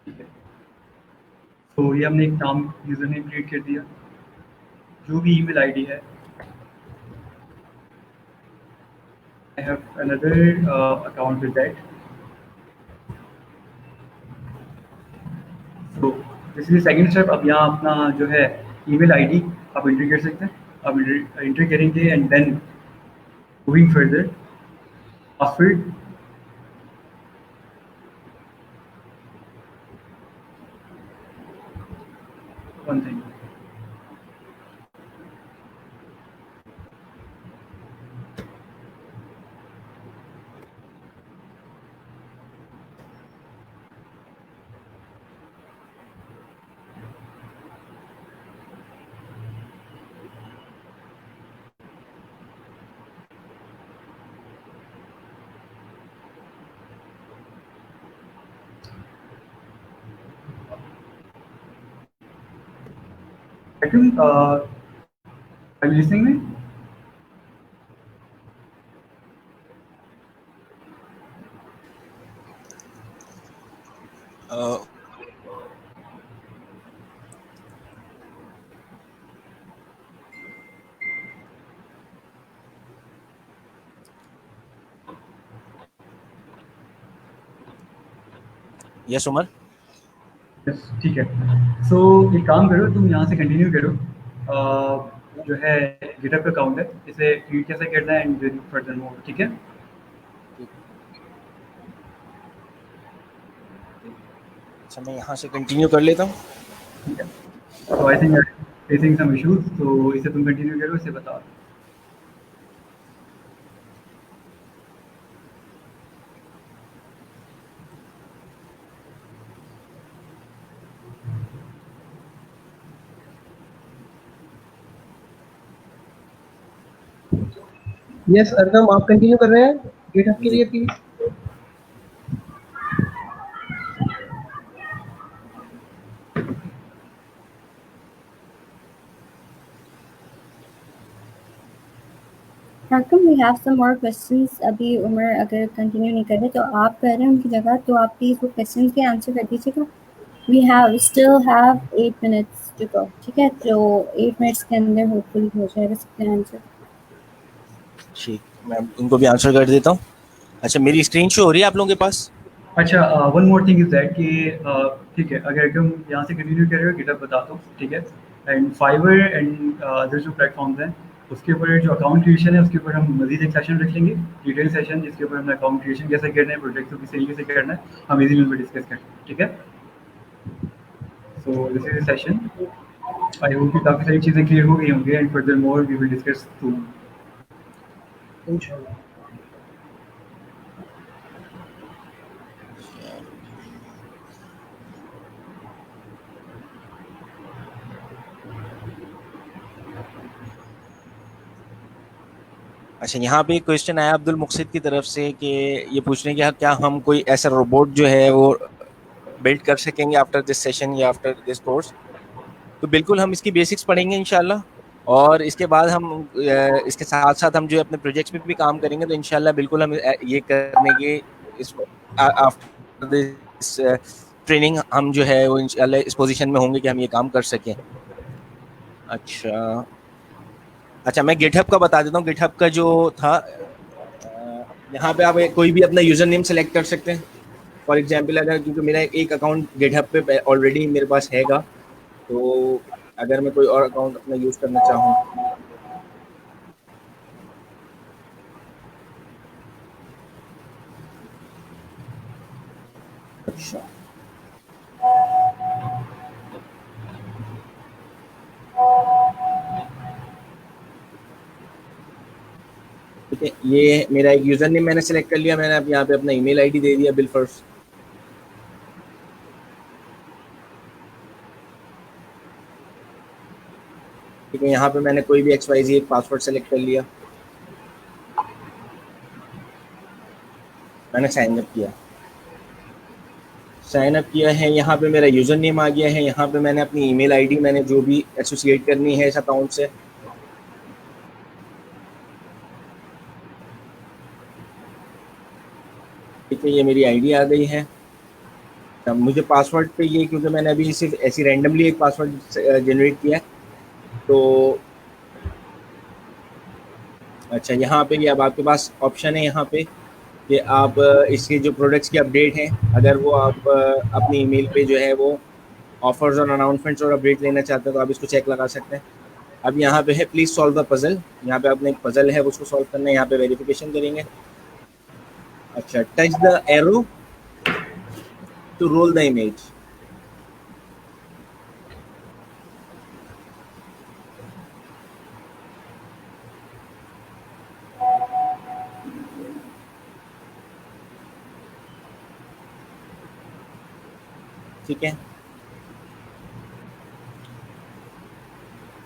Speaker 2: ठीक है। तो ये हमने एक नाम यूज़र नेम क्रिएट कर दिया, जो भी ईमेल आईडी है। I have another account with that. So this is the second step। अब यहाँ अपना जो है ईमेल आईडी आप एंट्री कर सकते हैं, आप एंट्री करेंगे and then moving further password, one thing. Second, are you listening me?
Speaker 4: Yes Umar.
Speaker 2: Yes, ठीक है। सो एक काम करो, तुम यहाँ से कंटिन्यू करो। जो है गिटहब का अकाउंट है, इसे क्रिएट कैसे करना है एंड फर्दर मोर, ठीक है।
Speaker 4: अच्छा मैं यहाँ से कंटिन्यू कर लेता हूँ।
Speaker 2: ठीक है। तो I think facing some issues, तो इसे तुम कंटिन्यू करो, इसे बताओ।
Speaker 1: यस अरकम, आप कंटिन्यू कर रहे हैं गिटहब के लिए please.
Speaker 3: Welcome, we have some more questions। अभी उमर अगर कंटिन्यू नहीं कर रहे तो आप कर रहे हैं उनकी जगह, तो आप प्लीज वो क्वेश्चंस के आंसर कर दीजिएगा। We still have 8 minutes to go, ठीक है, तो 8 मिनट्स के अंदर होपफुली हो जाएगा सबका आंसर।
Speaker 4: ठीक, मैं उनको भी आंसर कर देता हूँ। अच्छा मेरी स्क्रीन शो हो रही है आप लोगों के पास?
Speaker 2: अच्छा, one more thing is that कि ठीक है, अगर तुम यहाँ से कंटिन्यू कर रहे हो गिटहब बता दो, ठीक है। एंड फाइवर एंड अदर जो प्लेटफॉर्म्स हैं उसके ऊपर जो अकाउंट क्रिएशन है उसके ऊपर हम मजीद एक सेशन रख लेंगे, डिटेल सेशन, जिसके ऊपर हमने अकाउंट क्रिएशन कैसे करना है, प्रोजेक्ट को किस तरीके से करना है, हम इसी में डिस्कस करें, ठीक है। So this is session. I hope कि काफ़ी सारी चीज़ें क्लियर हो गई होंगी and further more we will discuss too.
Speaker 1: इंशाल्लाह।
Speaker 4: अच्छा यहाँ पे क्वेश्चन आया अब्दुल मुक्सिद की तरफ से कि ये पूछ रहे हैं कि क्या हम कोई ऐसा रोबोट जो है वो बिल्ड कर सकेंगे आफ्टर दिस सेशन या आफ्टर दिस कोर्स। तो बिल्कुल हम इसकी बेसिक्स पढ़ेंगे इंशाल्लाह, और इसके बाद हम इसके साथ साथ हम जो अपने प्रोजेक्ट्स में भी काम करेंगे। तो इंशाल्लाह बिल्कुल हम ये करने के इस आफ्टर दिस ट्रेनिंग हम जो है वो इंशाल्लाह इस पोजीशन में होंगे कि हम ये काम कर सकें। अच्छा मैं गिटहब का बता देता हूँ। गिटहब का जो था, यहाँ पे आप कोई भी अपना यूजर नेम सेलेक्ट कर सकते हैं। फॉर एग्जांपल अगर, क्योंकि मेरा एक अकाउंट गिटहब पे ऑलरेडी मेरे पास हैगा, तो अगर मैं कोई और अकाउंट अपना यूज करना चाहूँ, अच्छा ठीक है, ये मेरा एक यूजर नेम मैंने सेलेक्ट कर लिया। मैंने अब यहाँ पे अपना ईमेल आईडी दे दिया बिल फर्स्ट। ठीक है, यहाँ पे मैंने कोई भी XYZ एक पासवर्ड सेलेक्ट कर लिया, मैंने साइन अप किया है। यहाँ पे मेरा यूज़र नेम आ गया है। यहाँ पे मैंने अपनी ईमेल आईडी मैंने जो भी एसोसिएट करनी है इस अकाउंट से, ठीक है, ये मेरी आईडी आ गई है। अब मुझे पासवर्ड पे ये, क्योंकि मैंने अभी सिर्फ ऐसी रैंडमली एक पासवर्ड जनरेट किया है, तो अच्छा यहाँ पे ये अब आपके पास ऑप्शन है यहाँ पे कि आप इसके जो प्रोडक्ट्स की अपडेट हैं, अगर वो आप अपनी ईमेल पे जो है वो ऑफर्स और अनाउंसमेंट्स और अपडेट लेना चाहते हैं तो आप इसको चेक लगा सकते हैं। अब यहाँ पे है प्लीज़ सॉल्व द पजल, यहाँ पे आपने एक पजल है उसको सॉल्व करना है, यहाँ पे वेरिफिकेशन करेंगे। अच्छा, touch the arrow to roll the image. ठीक है,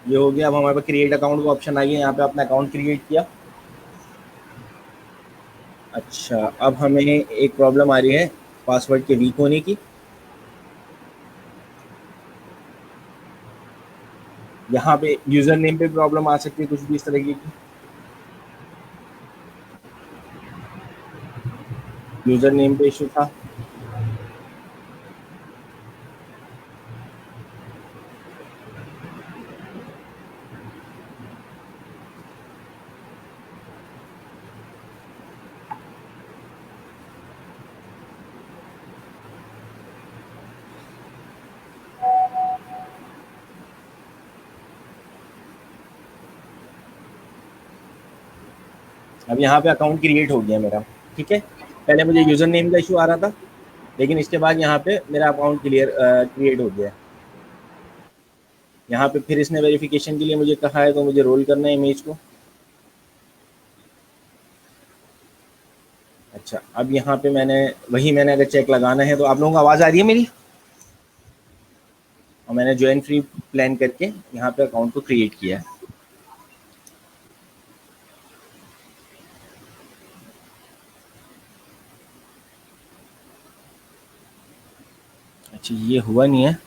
Speaker 4: ये हो गया। अब हमारे पास क्रिएट अकाउंट का ऑप्शन आ गया, यहाँ पे अपना अकाउंट क्रिएट किया। अच्छा, अब हमें एक प्रॉब्लम आ रही है पासवर्ड के वीक होने की। यहाँ पे यूज़र नेम पे प्रॉब्लम आ सकती है कुछ भी इस तरीके की, यूज़र नेम पे इशू था। अब यहाँ पे अकाउंट क्रिएट हो गया मेरा, ठीक है। पहले मुझे यूज़र नेम का इशू आ रहा था, लेकिन इसके बाद यहाँ पे मेरा अकाउंट क्रिएट हो गया। यहाँ पे फिर इसने वेरिफिकेशन के लिए मुझे कहा है, तो मुझे रोल करना है इमेज को। अच्छा, अब यहाँ पे मैंने अगर चेक लगाना है तो आप लोगों को आवाज़ आ रही है मेरी? और मैंने ज्वाइन फ्री प्लान करके यहाँ पे अकाउंट को क्रिएट किया है। अच्छा, ये हुआ नहीं है।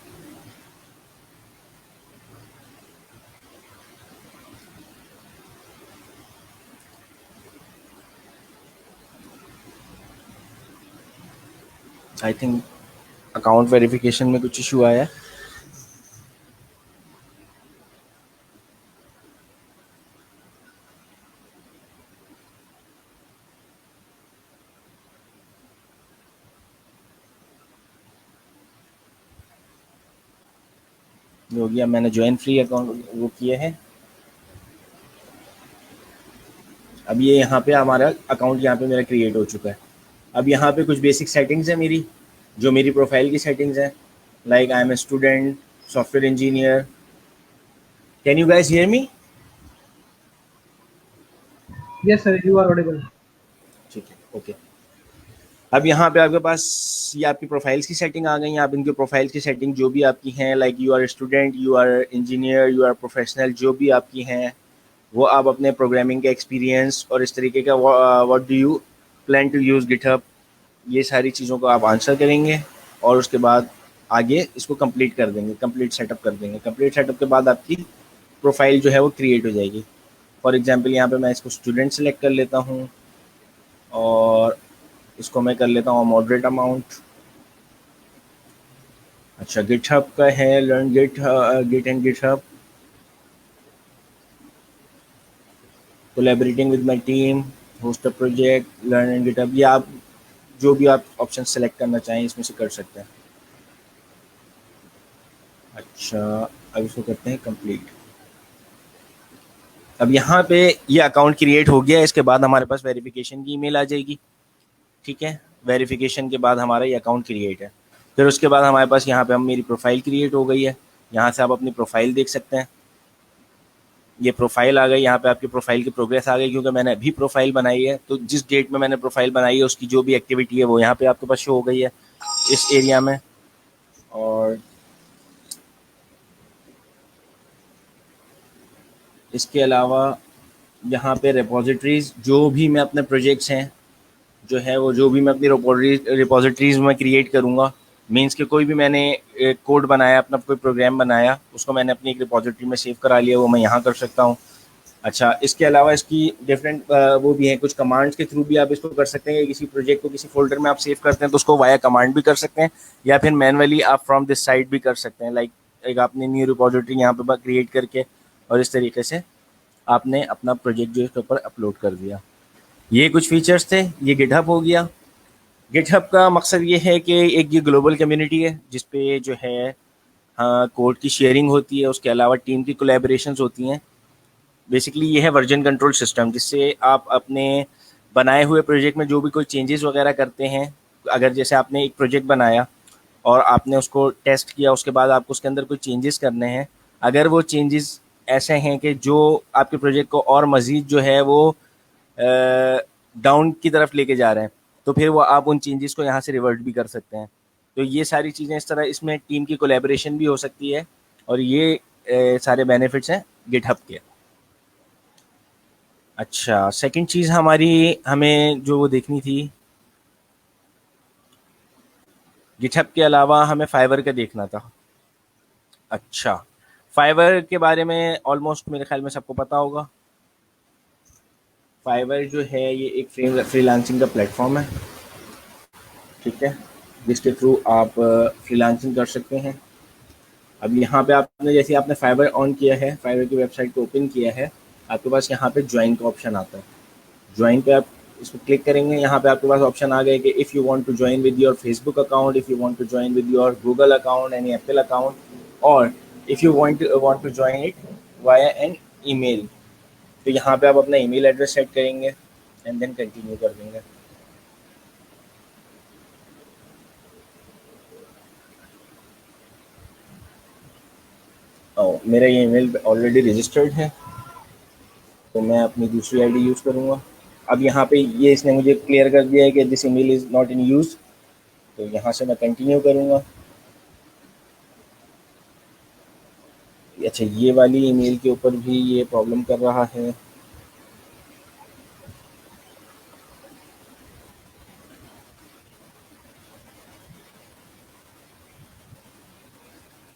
Speaker 4: आई थिंक अकाउंट वेरिफिकेशन में कुछ इशू आया है। हो गया, मैंने ज्वाइन फ्री अकाउंट वो किए हैं। अब ये यहाँ पे हमारा अकाउंट यहाँ पे मेरा क्रिएट हो चुका है। अब यहाँ पे कुछ बेसिक सेटिंग्स है मेरी, जो मेरी प्रोफाइल की सेटिंग्स हैं, like I am a student, software engineer. Can you guys hear me?
Speaker 1: Yes, sir, you are audible.
Speaker 4: ठीक है, ओके। अब यहाँ पे आपके पास ये आपकी प्रोफाइल्स की सेटिंग आ गई। आप इनके प्रोफाइल्स की सेटिंग जो भी आपकी हैं, like you are student, you are engineer, you are professional, जो भी आपकी हैं वो आप अपने प्रोग्रामिंग का एक्सपीरियंस और इस तरीके का what do you plan to use GitHub, ये सारी चीज़ों को आप आंसर करेंगे और उसके बाद आगे इसको कंप्लीट कर देंगे, कंप्लीट सेटअप कर देंगे। कंप्लीट सेटअप के बाद आपकी प्रोफाइल जो है वो क्रिएट हो जाएगी। फॉर एग्जांपल यहाँ पे मैं इसको स्टूडेंट सेलेक्ट कर लेता हूँ और इसको मैं कर लेता हूँ मॉडरेट अमाउंट। अच्छा, गिटहब का है, learn git and GitHub, collaborating with my team, host a project, learn and GitHub. ये आप जो भी आप ऑप्शन सेलेक्ट करना चाहें इसमें से कर सकते हैं। अच्छा, अब इसको करते हैं कंप्लीट। अब यहाँ पे ये अकाउंट क्रिएट हो गया। इसके बाद हमारे पास वेरिफिकेशन की ईमेल आ जाएगी, ठीक है। वेरिफिकेशन के बाद हमारा ये अकाउंट क्रिएट है। फिर उसके बाद हमारे पास यहाँ पे मेरी प्रोफाइल क्रिएट हो गई है। यहाँ से आप अपनी प्रोफाइल देख सकते हैं। ये प्रोफाइल आ गई, यहाँ पे आपकी प्रोफाइल की प्रोग्रेस आ गई, क्योंकि मैंने अभी प्रोफाइल बनाई है। तो जिस डेट में मैंने प्रोफाइल बनाई है उसकी जो भी एक्टिविटी है वो यहाँ पे आपके पास शो हो गई है इस एरिया में। और इसके अलावा यहाँ पे रिपोजिटरीज, जो भी मैं अपने प्रोजेक्ट्स हैं जो है वो, जो भी मैं अपनी रिपोजिटरीज में क्रिएट करूँगा, मीन्स कि कोई भी मैंने कोड बनाया, अपना कोई प्रोग्राम बनाया, उसको मैंने अपनी एक रिपोजिटरी में सेव करा लिया, वो मैं यहाँ कर सकता हूँ। अच्छा, इसके अलावा इसकी डिफरेंट वो भी हैं, कुछ कमांड्स के थ्रू भी आप इसको कर सकते हैं। किसी प्रोजेक्ट को किसी फोल्डर में आप सेव करते हैं तो उसको वाया कमांड भी कर सकते हैं, या फिर मैनुअली आप फ्रॉम दिस साइट भी कर सकते हैं। लाइक एक आपने न्यू रिपोजिटरी यहाँ पे क्रिएट करके और इस तरीके से आपने अपना प्रोजेक्ट जो इसके ऊपर अपलोड कर दिया। ये कुछ फीचर्स थे। ये गिटहब हो गया। गिटहब का मकसद ये है कि एक ये ग्लोबल कम्युनिटी है जिसपे जो है हाँ कोड की शेयरिंग होती है, उसके अलावा टीम की कोलैबोरेशंस होती हैं। बेसिकली ये है वर्जन कंट्रोल सिस्टम, जिससे आप अपने बनाए हुए प्रोजेक्ट में जो भी कोई चेंजेस वगैरह करते हैं, अगर जैसे आपने एक प्रोजेक्ट बनाया और आपने उसको टेस्ट किया, उसके बाद आपको उसके अंदर कोई चेंजेस करने हैं, अगर वो चेंजेस ऐसे हैं कि जो आपके प्रोजेक्ट को और मज़ीद जो है वो डाउन की तरफ लेके जा रहे हैं, तो फिर वो आप उन चेंजेस को यहाँ से रिवर्ट भी कर सकते हैं। तो ये सारी चीज़ें इस तरह, इसमें टीम की कोलैबोरेशन भी हो सकती है, और ये सारे बेनिफिट्स हैं गिटहब के। अच्छा, सेकंड चीज़ हमें जो वो देखनी थी, गिटहब के अलावा हमें फाइवर का देखना था। अच्छा, फाइवर के बारे में ऑलमोस्ट मेरे ख्याल में सबको पता होगा। फाइवर जो है ये एक फ्रीलांसिंग का प्लेटफॉर्म है, ठीक है, जिसके थ्रू आप फ्रीलांसिंग कर सकते हैं। अब यहाँ पे आपने जैसे आपने फाइवर ऑन किया है, फाइवर की वेबसाइट को ओपन किया है, आपके पास यहाँ पे ज्वाइन का ऑप्शन आता है। ज्वाइन पे आप इस पर क्लिक करेंगे, यहाँ पे आपके पास ऑप्शन आ गए कि if you want to join with your Facebook account, if you want to join with your Google account, any Apple account, और if you want to join it via an email. तो यहाँ पे आप अपना email address set करेंगे and then continue कर देंगे। मेरा ये ईमेल ऑलरेडी रजिस्टर्ड है, तो मैं अपनी दूसरी आईडी यूज़ करूँगा। अब यहाँ पे ये इसने मुझे क्लियर कर दिया है कि this email is not in use, तो यहाँ से मैं कंटिन्यू करूँगा। अच्छा, ये वाली ईमेल के ऊपर भी ये प्रॉब्लम कर रहा है।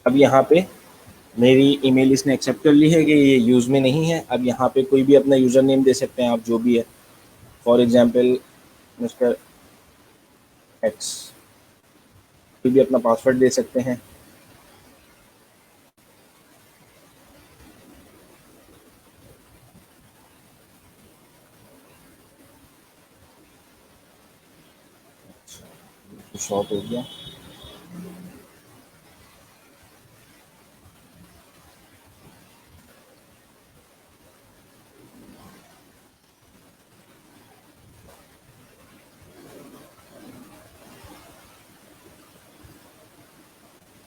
Speaker 4: अब यहाँ पे मेरी ईमेल इसने एक्सेप्ट कर ली है कि ये यूज़ में नहीं है। अब यहाँ पे कोई भी अपना यूज़र नेम दे सकते हैं आप, जो भी है, फॉर एग्जांपल मिस्टर एक्स, कोई भी अपना पासवर्ड दे सकते हैं। शॉर्ट हो गया।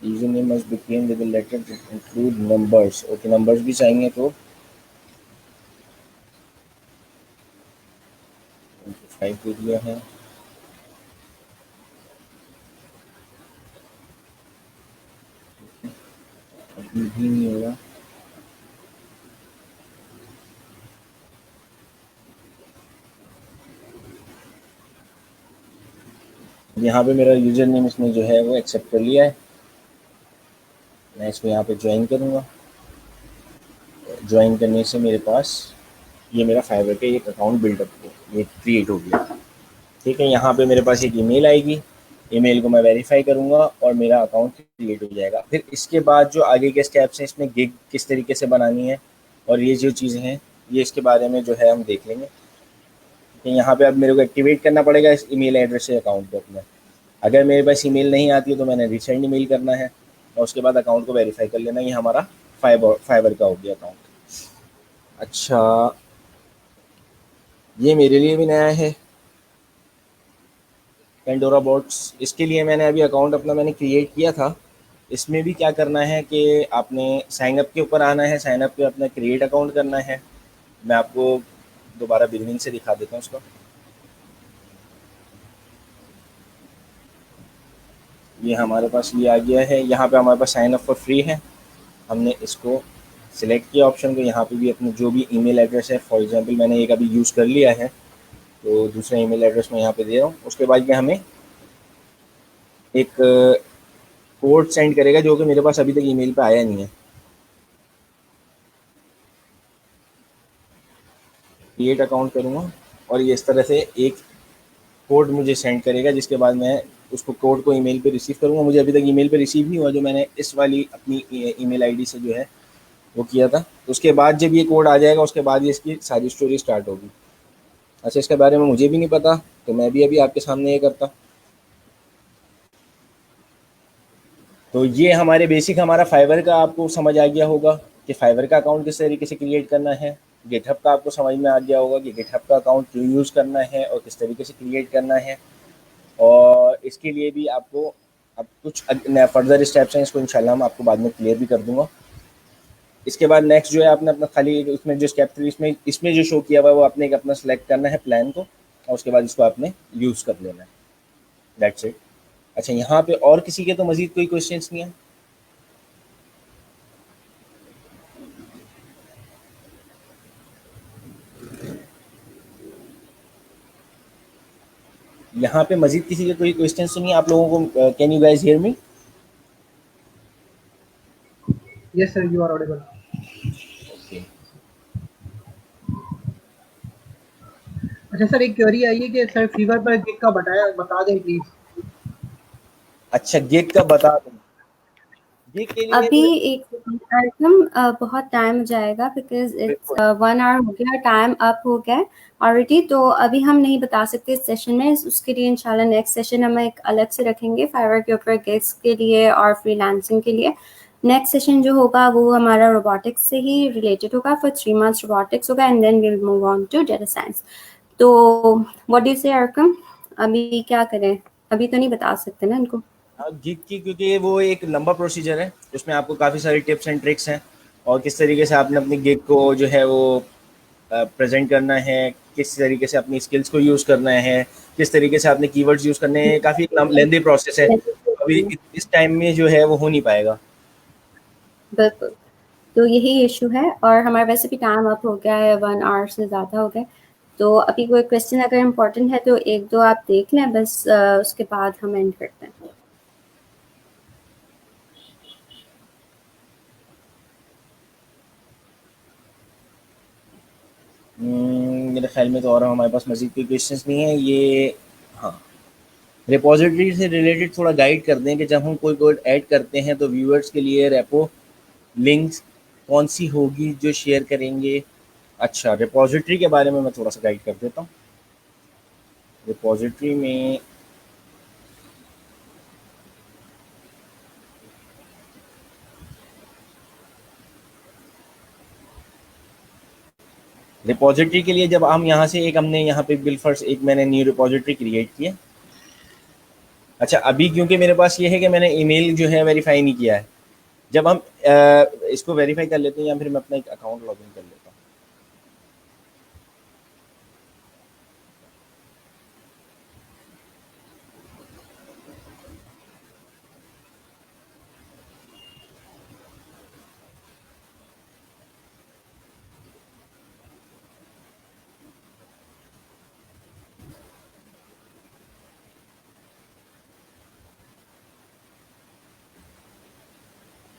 Speaker 4: User name must begin with the letter include numbers. Okay, numbers भी चाहिए तो 5 दे दिया है। अभी भी नहीं होगा। यहाँ पे मेरा यूजर नेम इसने जो है वो एक्सेप्ट कर लिया है। मैं इसको यहाँ पे ज्वाइन करूँगा। ज्वाइन करने से मेरे पास ये मेरा फाइवर का एक अकाउंट बिल्डअप हो, ये क्रिएट हो गया, ठीक है। यहाँ पे मेरे पास एक ईमेल आएगी, ईमेल को मैं वेरीफाई करूँगा और मेरा अकाउंट क्रिएट हो जाएगा। फिर इसके बाद जो आगे के स्टेप्स हैं, इसमें गिग किस तरीके से बनानी है और ये जो चीज़ें हैं, ये इसके बारे में जो है हम देख लेंगे। तो यहाँ पे अब मेरे को एक्टिवेट करना पड़ेगा इस ईमेल एड्रेस से अकाउंट को अपना। अगर मेरे पास ईमेल नहीं आती है तो मैंने रिसेंड ईमेल करना है और उसके बाद अकाउंट को वेरीफाई कर लेना। ये हमारा फाइवर का हो गया अकाउंट। अच्छा, ये मेरे लिए भी नया है, पेंडोरा बॉट्स। इसके लिए मैंने अभी अकाउंट अपना मैंने क्रिएट किया था। इसमें भी क्या करना है कि आपने साइन अप के ऊपर आना है, साइन अप पे अपना क्रिएट अकाउंट करना है। मैं आपको दोबारा बिगिनिंग से दिखा देता हूँ उसको। ये हमारे पास ये आ गया है। यहाँ पे हमारे पास साइन अप फॉर फ्री है, हमने इसको सिलेक्ट किया ऑप्शन को, यहाँ पे भी अपना जो भी ईमेल एड्रेस है, फॉर एग्जांपल मैंने एक अभी यूज़ कर लिया है तो दूसरा ईमेल एड्रेस मैं यहाँ पे दे रहा हूँ। उसके बाद ये हमें एक कोड सेंड करेगा जो कि मेरे पास अभी तक ईमेल पे आया नहीं है। क्रिएट अकाउंट करूँगा और ये इस तरह से एक कोड मुझे सेंड करेगा, जिसके बाद मैं उसको कोड को ईमेल पे रिसीव करूँगा। मुझे अभी तक ईमेल पे रिसीव नहीं हुआ, जो मैंने इस वाली अपनी ईमेल आईडी से जो है वो किया था। तो उसके बाद जब ये कोड आ जाएगा उसके बाद ये इसकी सारी स्टोरी स्टार्ट होगी। अच्छा, इसके बारे में मुझे भी नहीं पता तो मैं भी अभी आपके सामने ये करता। तो ये हमारे बेसिक हमारा फाइवर का आपको समझ आ गया होगा कि फाइवर का अकाउंट किस तरीके से क्रिएट करना है। गिटहब का आपको समझ में आ गया होगा कि गिटहब का अकाउंट क्यों यूज़ करना है और किस तरीके से क्रिएट करना है। और इसके लिए भी आपको अब कुछ फर्दर स्टेप्स हैं, इसको इंशाल्लाह हम आपको बाद में क्लियर भी कर दूंगा। इसके बाद नेक्स्ट जो है आपने अपना खाली उसमें जो स्टेप 3 इसमें जो शो किया हुआ है वो आपने एक अपना सेलेक्ट करना है प्लान को और उसके बाद इसको आपने यूज़ कर लेना है। That's it. अच्छा, यहाँ पे और किसी के तो मज़ीद कोई क्वेश्चंस नहीं है? यहाँ पे मज़ीद किसी के कोई क्वेश्चन सुनिए आप लोगों को। Can you guys here me?
Speaker 1: Yes, sir, you are audible.
Speaker 4: Okay.
Speaker 1: अच्छा सर, एक क्वेरी आई है कि सर फीवर पर गिग का बता दें प्लीज।
Speaker 4: अच्छा, गिग का बता दूँ? गिग के लिए
Speaker 3: अभी एक सेकंड, बहुत टाइम हो जाएगा बिकॉज इट्स
Speaker 4: बिल्कुल
Speaker 3: 1 आवर हो गया, टाइम अप हो गया ऑलरेडी। तो अभी हम नहीं बता सकते इस सेशन में, उसके लिए इंशाल्लाह नेक्स्ट सेशन हम एक अलग से रखेंगे फाइवर के ऊपर गिग्स के लिए और फ्रीलांसिंग के लिए। नेक्स्ट सेशन जो होगा वो हमारा रोबोटिक्स से ही रिलेटेड होगा, फॉर 3 मंथ्स रोबोटिक्स होगा and then will move on to data science. तो what do you say Arqam, अभी क्या करें? अभी तो नहीं बता सकते ना इनको।
Speaker 4: गिग की, क्योंकि वो एक लंबा प्रोसीजर है, उसमें आपको काफ़ी सारी टिप्स एंड ट्रिक्स हैं और किस तरीके से आपने अपनी गिग को जो है वो प्रेजेंट करना है, किस तरीके से अपनी स्किल्स को यूज़ करना है, किस तरीके से आपने कीवर्ड्स यूज़ करने हैं। काफ़ी लेंदी प्रोसेस है, अभी इस टाइम में जो है वो हो नहीं पाएगा।
Speaker 3: बिल्कुल, तो यही इशू है और हमारा वैसे भी टाइम अप हो गया है, 1 आवर से ज़्यादा हो गया। तो अभी कोई क्वेश्चन अगर इम्पोर्टेंट है तो एक दो आप देख लें बस, उसके बाद हम एंड करते हैं।
Speaker 4: मेरे ख्याल में तो और हमारे पास मज़ीद कोई क्वेश्चंस नहीं है। ये हाँ, रिपॉजिटरी से रिलेटेड थोड़ा गाइड कर दें कि जब हम कोई कोड ऐड करते हैं तो व्यूअर्स के लिए रेपो लिंक्स कौन सी होगी जो शेयर करेंगे। अच्छा, रिपॉजिटरी के बारे में मैं थोड़ा सा गाइड कर देता हूँ। रिपॉजिटरी में रिपॉजिटरी के लिए जब हम यहाँ से एक हमने यहाँ पे बिलफर्स एक मैंने न्यू रिपॉजिटरी क्रिएट किया। अच्छा, अभी क्योंकि मेरे पास ये है कि मैंने ईमेल जो है वेरीफाई नहीं किया है, जब हम इसको वेरीफाई कर लेते हैं या फिर मैं अपना एक अकाउंट लॉगिन कर लेता हूँ।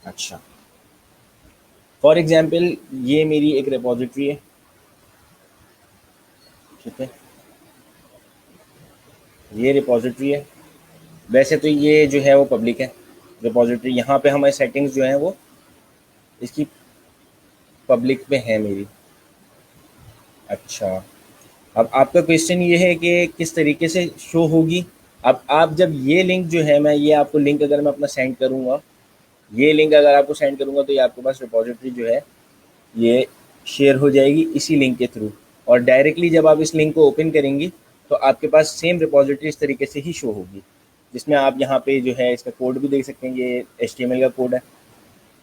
Speaker 4: अच्छा, फॉर एग्जांपल ये मेरी एक रिपॉजिटरी है, ठीक है, ये रिपॉजिटरी है। वैसे तो ये जो है वो पब्लिक है रिपॉजिटरी, यहाँ पे हमारी सेटिंग्स जो हैं वो इसकी पब्लिक पे है मेरी। अच्छा, अब आपका क्वेश्चन ये है कि किस तरीके से शो होगी। अब आप जब ये लिंक जो है, मैं ये आपको लिंक अगर मैं अपना सेंड करूँगा, ये लिंक अगर आपको सेंड करूँगा तो ये आपके पास रिपॉजिटरी जो है ये शेयर हो जाएगी इसी लिंक के थ्रू। और डायरेक्टली जब आप इस लिंक को ओपन करेंगी तो आपके पास सेम रिपॉजिटरी इस तरीके से ही शो होगी, जिसमें आप यहाँ पे जो है इसका कोड भी देख सकते हैं। ये HTML का कोड है,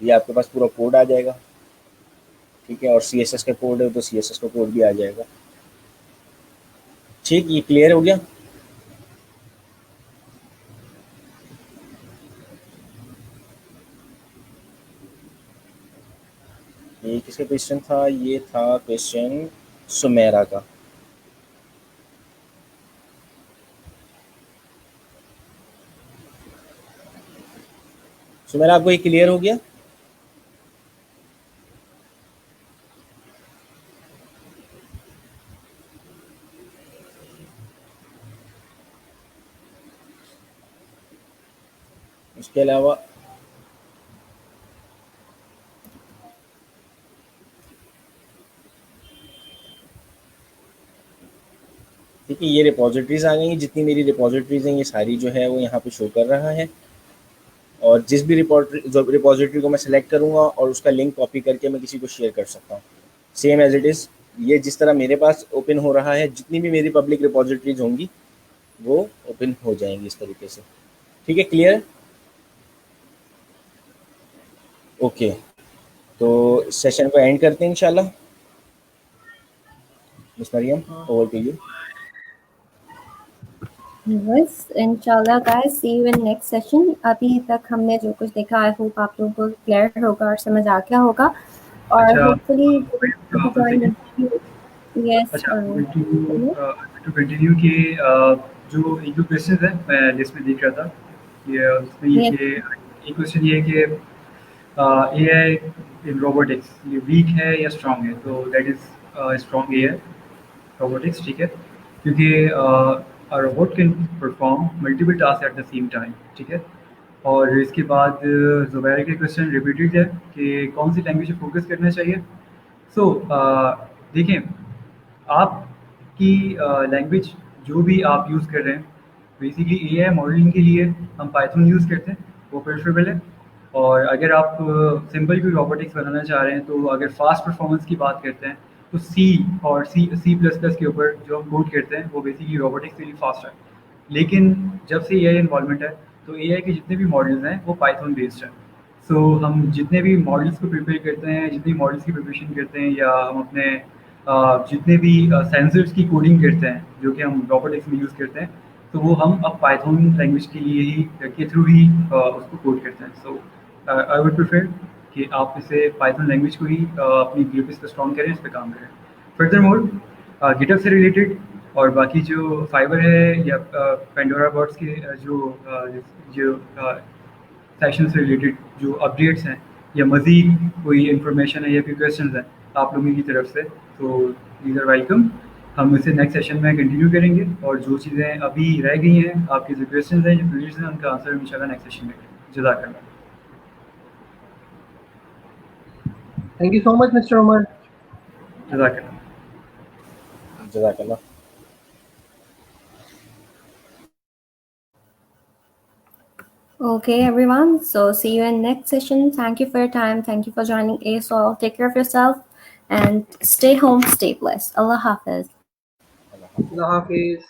Speaker 4: ये आपके पास पूरा कोड आ जाएगा, ठीक है। और CSS का कोड है तो CSS का कोड भी आ जाएगा। ठीक, ये क्लियर हो गया। किसका क्वेश्चन था? ये था क्वेश्चन सुमेरा का। सुमेरा, आपको ये क्लियर हो गया? उसके अलावा ठीक है, ये रिपोजिटरीज आ गई हैं। जितनी मेरी रिपोजिटरीज हैं ये सारी जो है वो यहाँ पे शो कर रहा है, और जिस भी रिपोजिटरी को मैं सिलेक्ट करूँगा और उसका लिंक कॉपी करके मैं किसी को शेयर कर सकता हूँ, सेम एज इट इज़। ये जिस तरह मेरे पास ओपन हो रहा है, जितनी भी मेरी पब्लिक रिपोजिटरीज होंगी वो ओपन हो जाएंगी इस तरीके से। ठीक है, क्लियर? ओके, तो इस सेशन को एंड करते हैं इंशाल्लाह। Miss Mariam, over to you.
Speaker 3: Yes, इंशाल्लाह guys, see you in next session। अभी तक हमने जो कुछ देखा, आई होप आप लोगों को क्लियर होगा और समझ आ गया होगा, और
Speaker 2: अच्छा,
Speaker 3: होपफुली यस
Speaker 2: अच्छा, टू कंटिन्यू कि जो एक दो क्वेश्चन है मैं लिस्ट में देख रहा था, ये उसमें ये कि एक क्वेश्चन ये है कि एआई इन रोबोटिक्स ये वीक है या स्ट्रांग है? तो that is strong AI robotics, ठीक है, क्योंकि a robot can perform multiple tasks at the same time, ठीक है। और इसके बाद ज़ुबैर के क्वेश्चन रिपीटेड है कि कौन सी लैंग्वेज पे फोकस करना चाहिए। सो देखें, आपकी लैंग्वेज जो भी आप यूज़ कर रहे हैं, बेसिकली एआई मॉडलिंग के लिए हम पाइथन यूज़ करते हैं, वो प्रेफरेबल है। और अगर आप सिंपल कोई रोबोटिक्स बनाना चाह रहे हैं, तो अगर फास्ट परफॉर्मेंस की बात करते हैं तो सी और सी प्लस प्लस के ऊपर जो हम कोड करते हैं वो बेसिकली रोबोटिक्स के लिए फास्ट है। लेकिन जब से एआई इन्वॉल्वमेंट है तो एआई के जितने भी मॉडल्स हैं वो पाइथन बेस्ड हैं। सो हम जितने भी मॉडल्स को प्रिपेयर करते हैं, जितनी मॉडल्स की प्रिपरेशन करते हैं, या हम अपने जितने भी सेंसर्स की कोडिंग करते हैं जो कि हम रोबोटिक्स में यूज़ करते हैं, तो वो हम अब पाइथन लैंग्वेज के लिए ही के थ्रू ही उसको कोड करते हैं। सो आई वुड प्रेफर कि आप इसे पाइथन लैंग्वेज को ही अपनी ग्रुप पे स्ट्रॉन्ग करें, इस पर काम करें। फर्दर मोर गिटहब से रिलेटेड और बाकी जो फाइबर है या पेंडोरा बॉट्स के जो सेशन से रिलेटेड जो अपडेट्स हैं या मज़ीद कोई इन्फॉर्मेशन है या कोई क्वेश्चन हैं आप लोगों की तरफ से, तो दीज आर वेलकम। हम इसे नेक्स्ट सेशन में कंटिन्यू करेंगे, और जो चीज़ें अभी रह गई हैं, आपके जो क्वेश्चन हैं, जो क्वेरीज हैं, उनका आंसर इंशाल्लाह नेक्स्ट सेशन में करेंगे। जज़ाकल्लाह।
Speaker 1: Thank you so much, Mr. Omar.
Speaker 2: जज़ाकल्लाह।
Speaker 4: जज़ाकल्लाह।
Speaker 3: Okay, everyone. So see you in next session. Thank you for your time. Thank you for joining ASOL. Take care of yourself and stay home, stay blessed. Allah Hafiz.
Speaker 1: Allah Hafiz.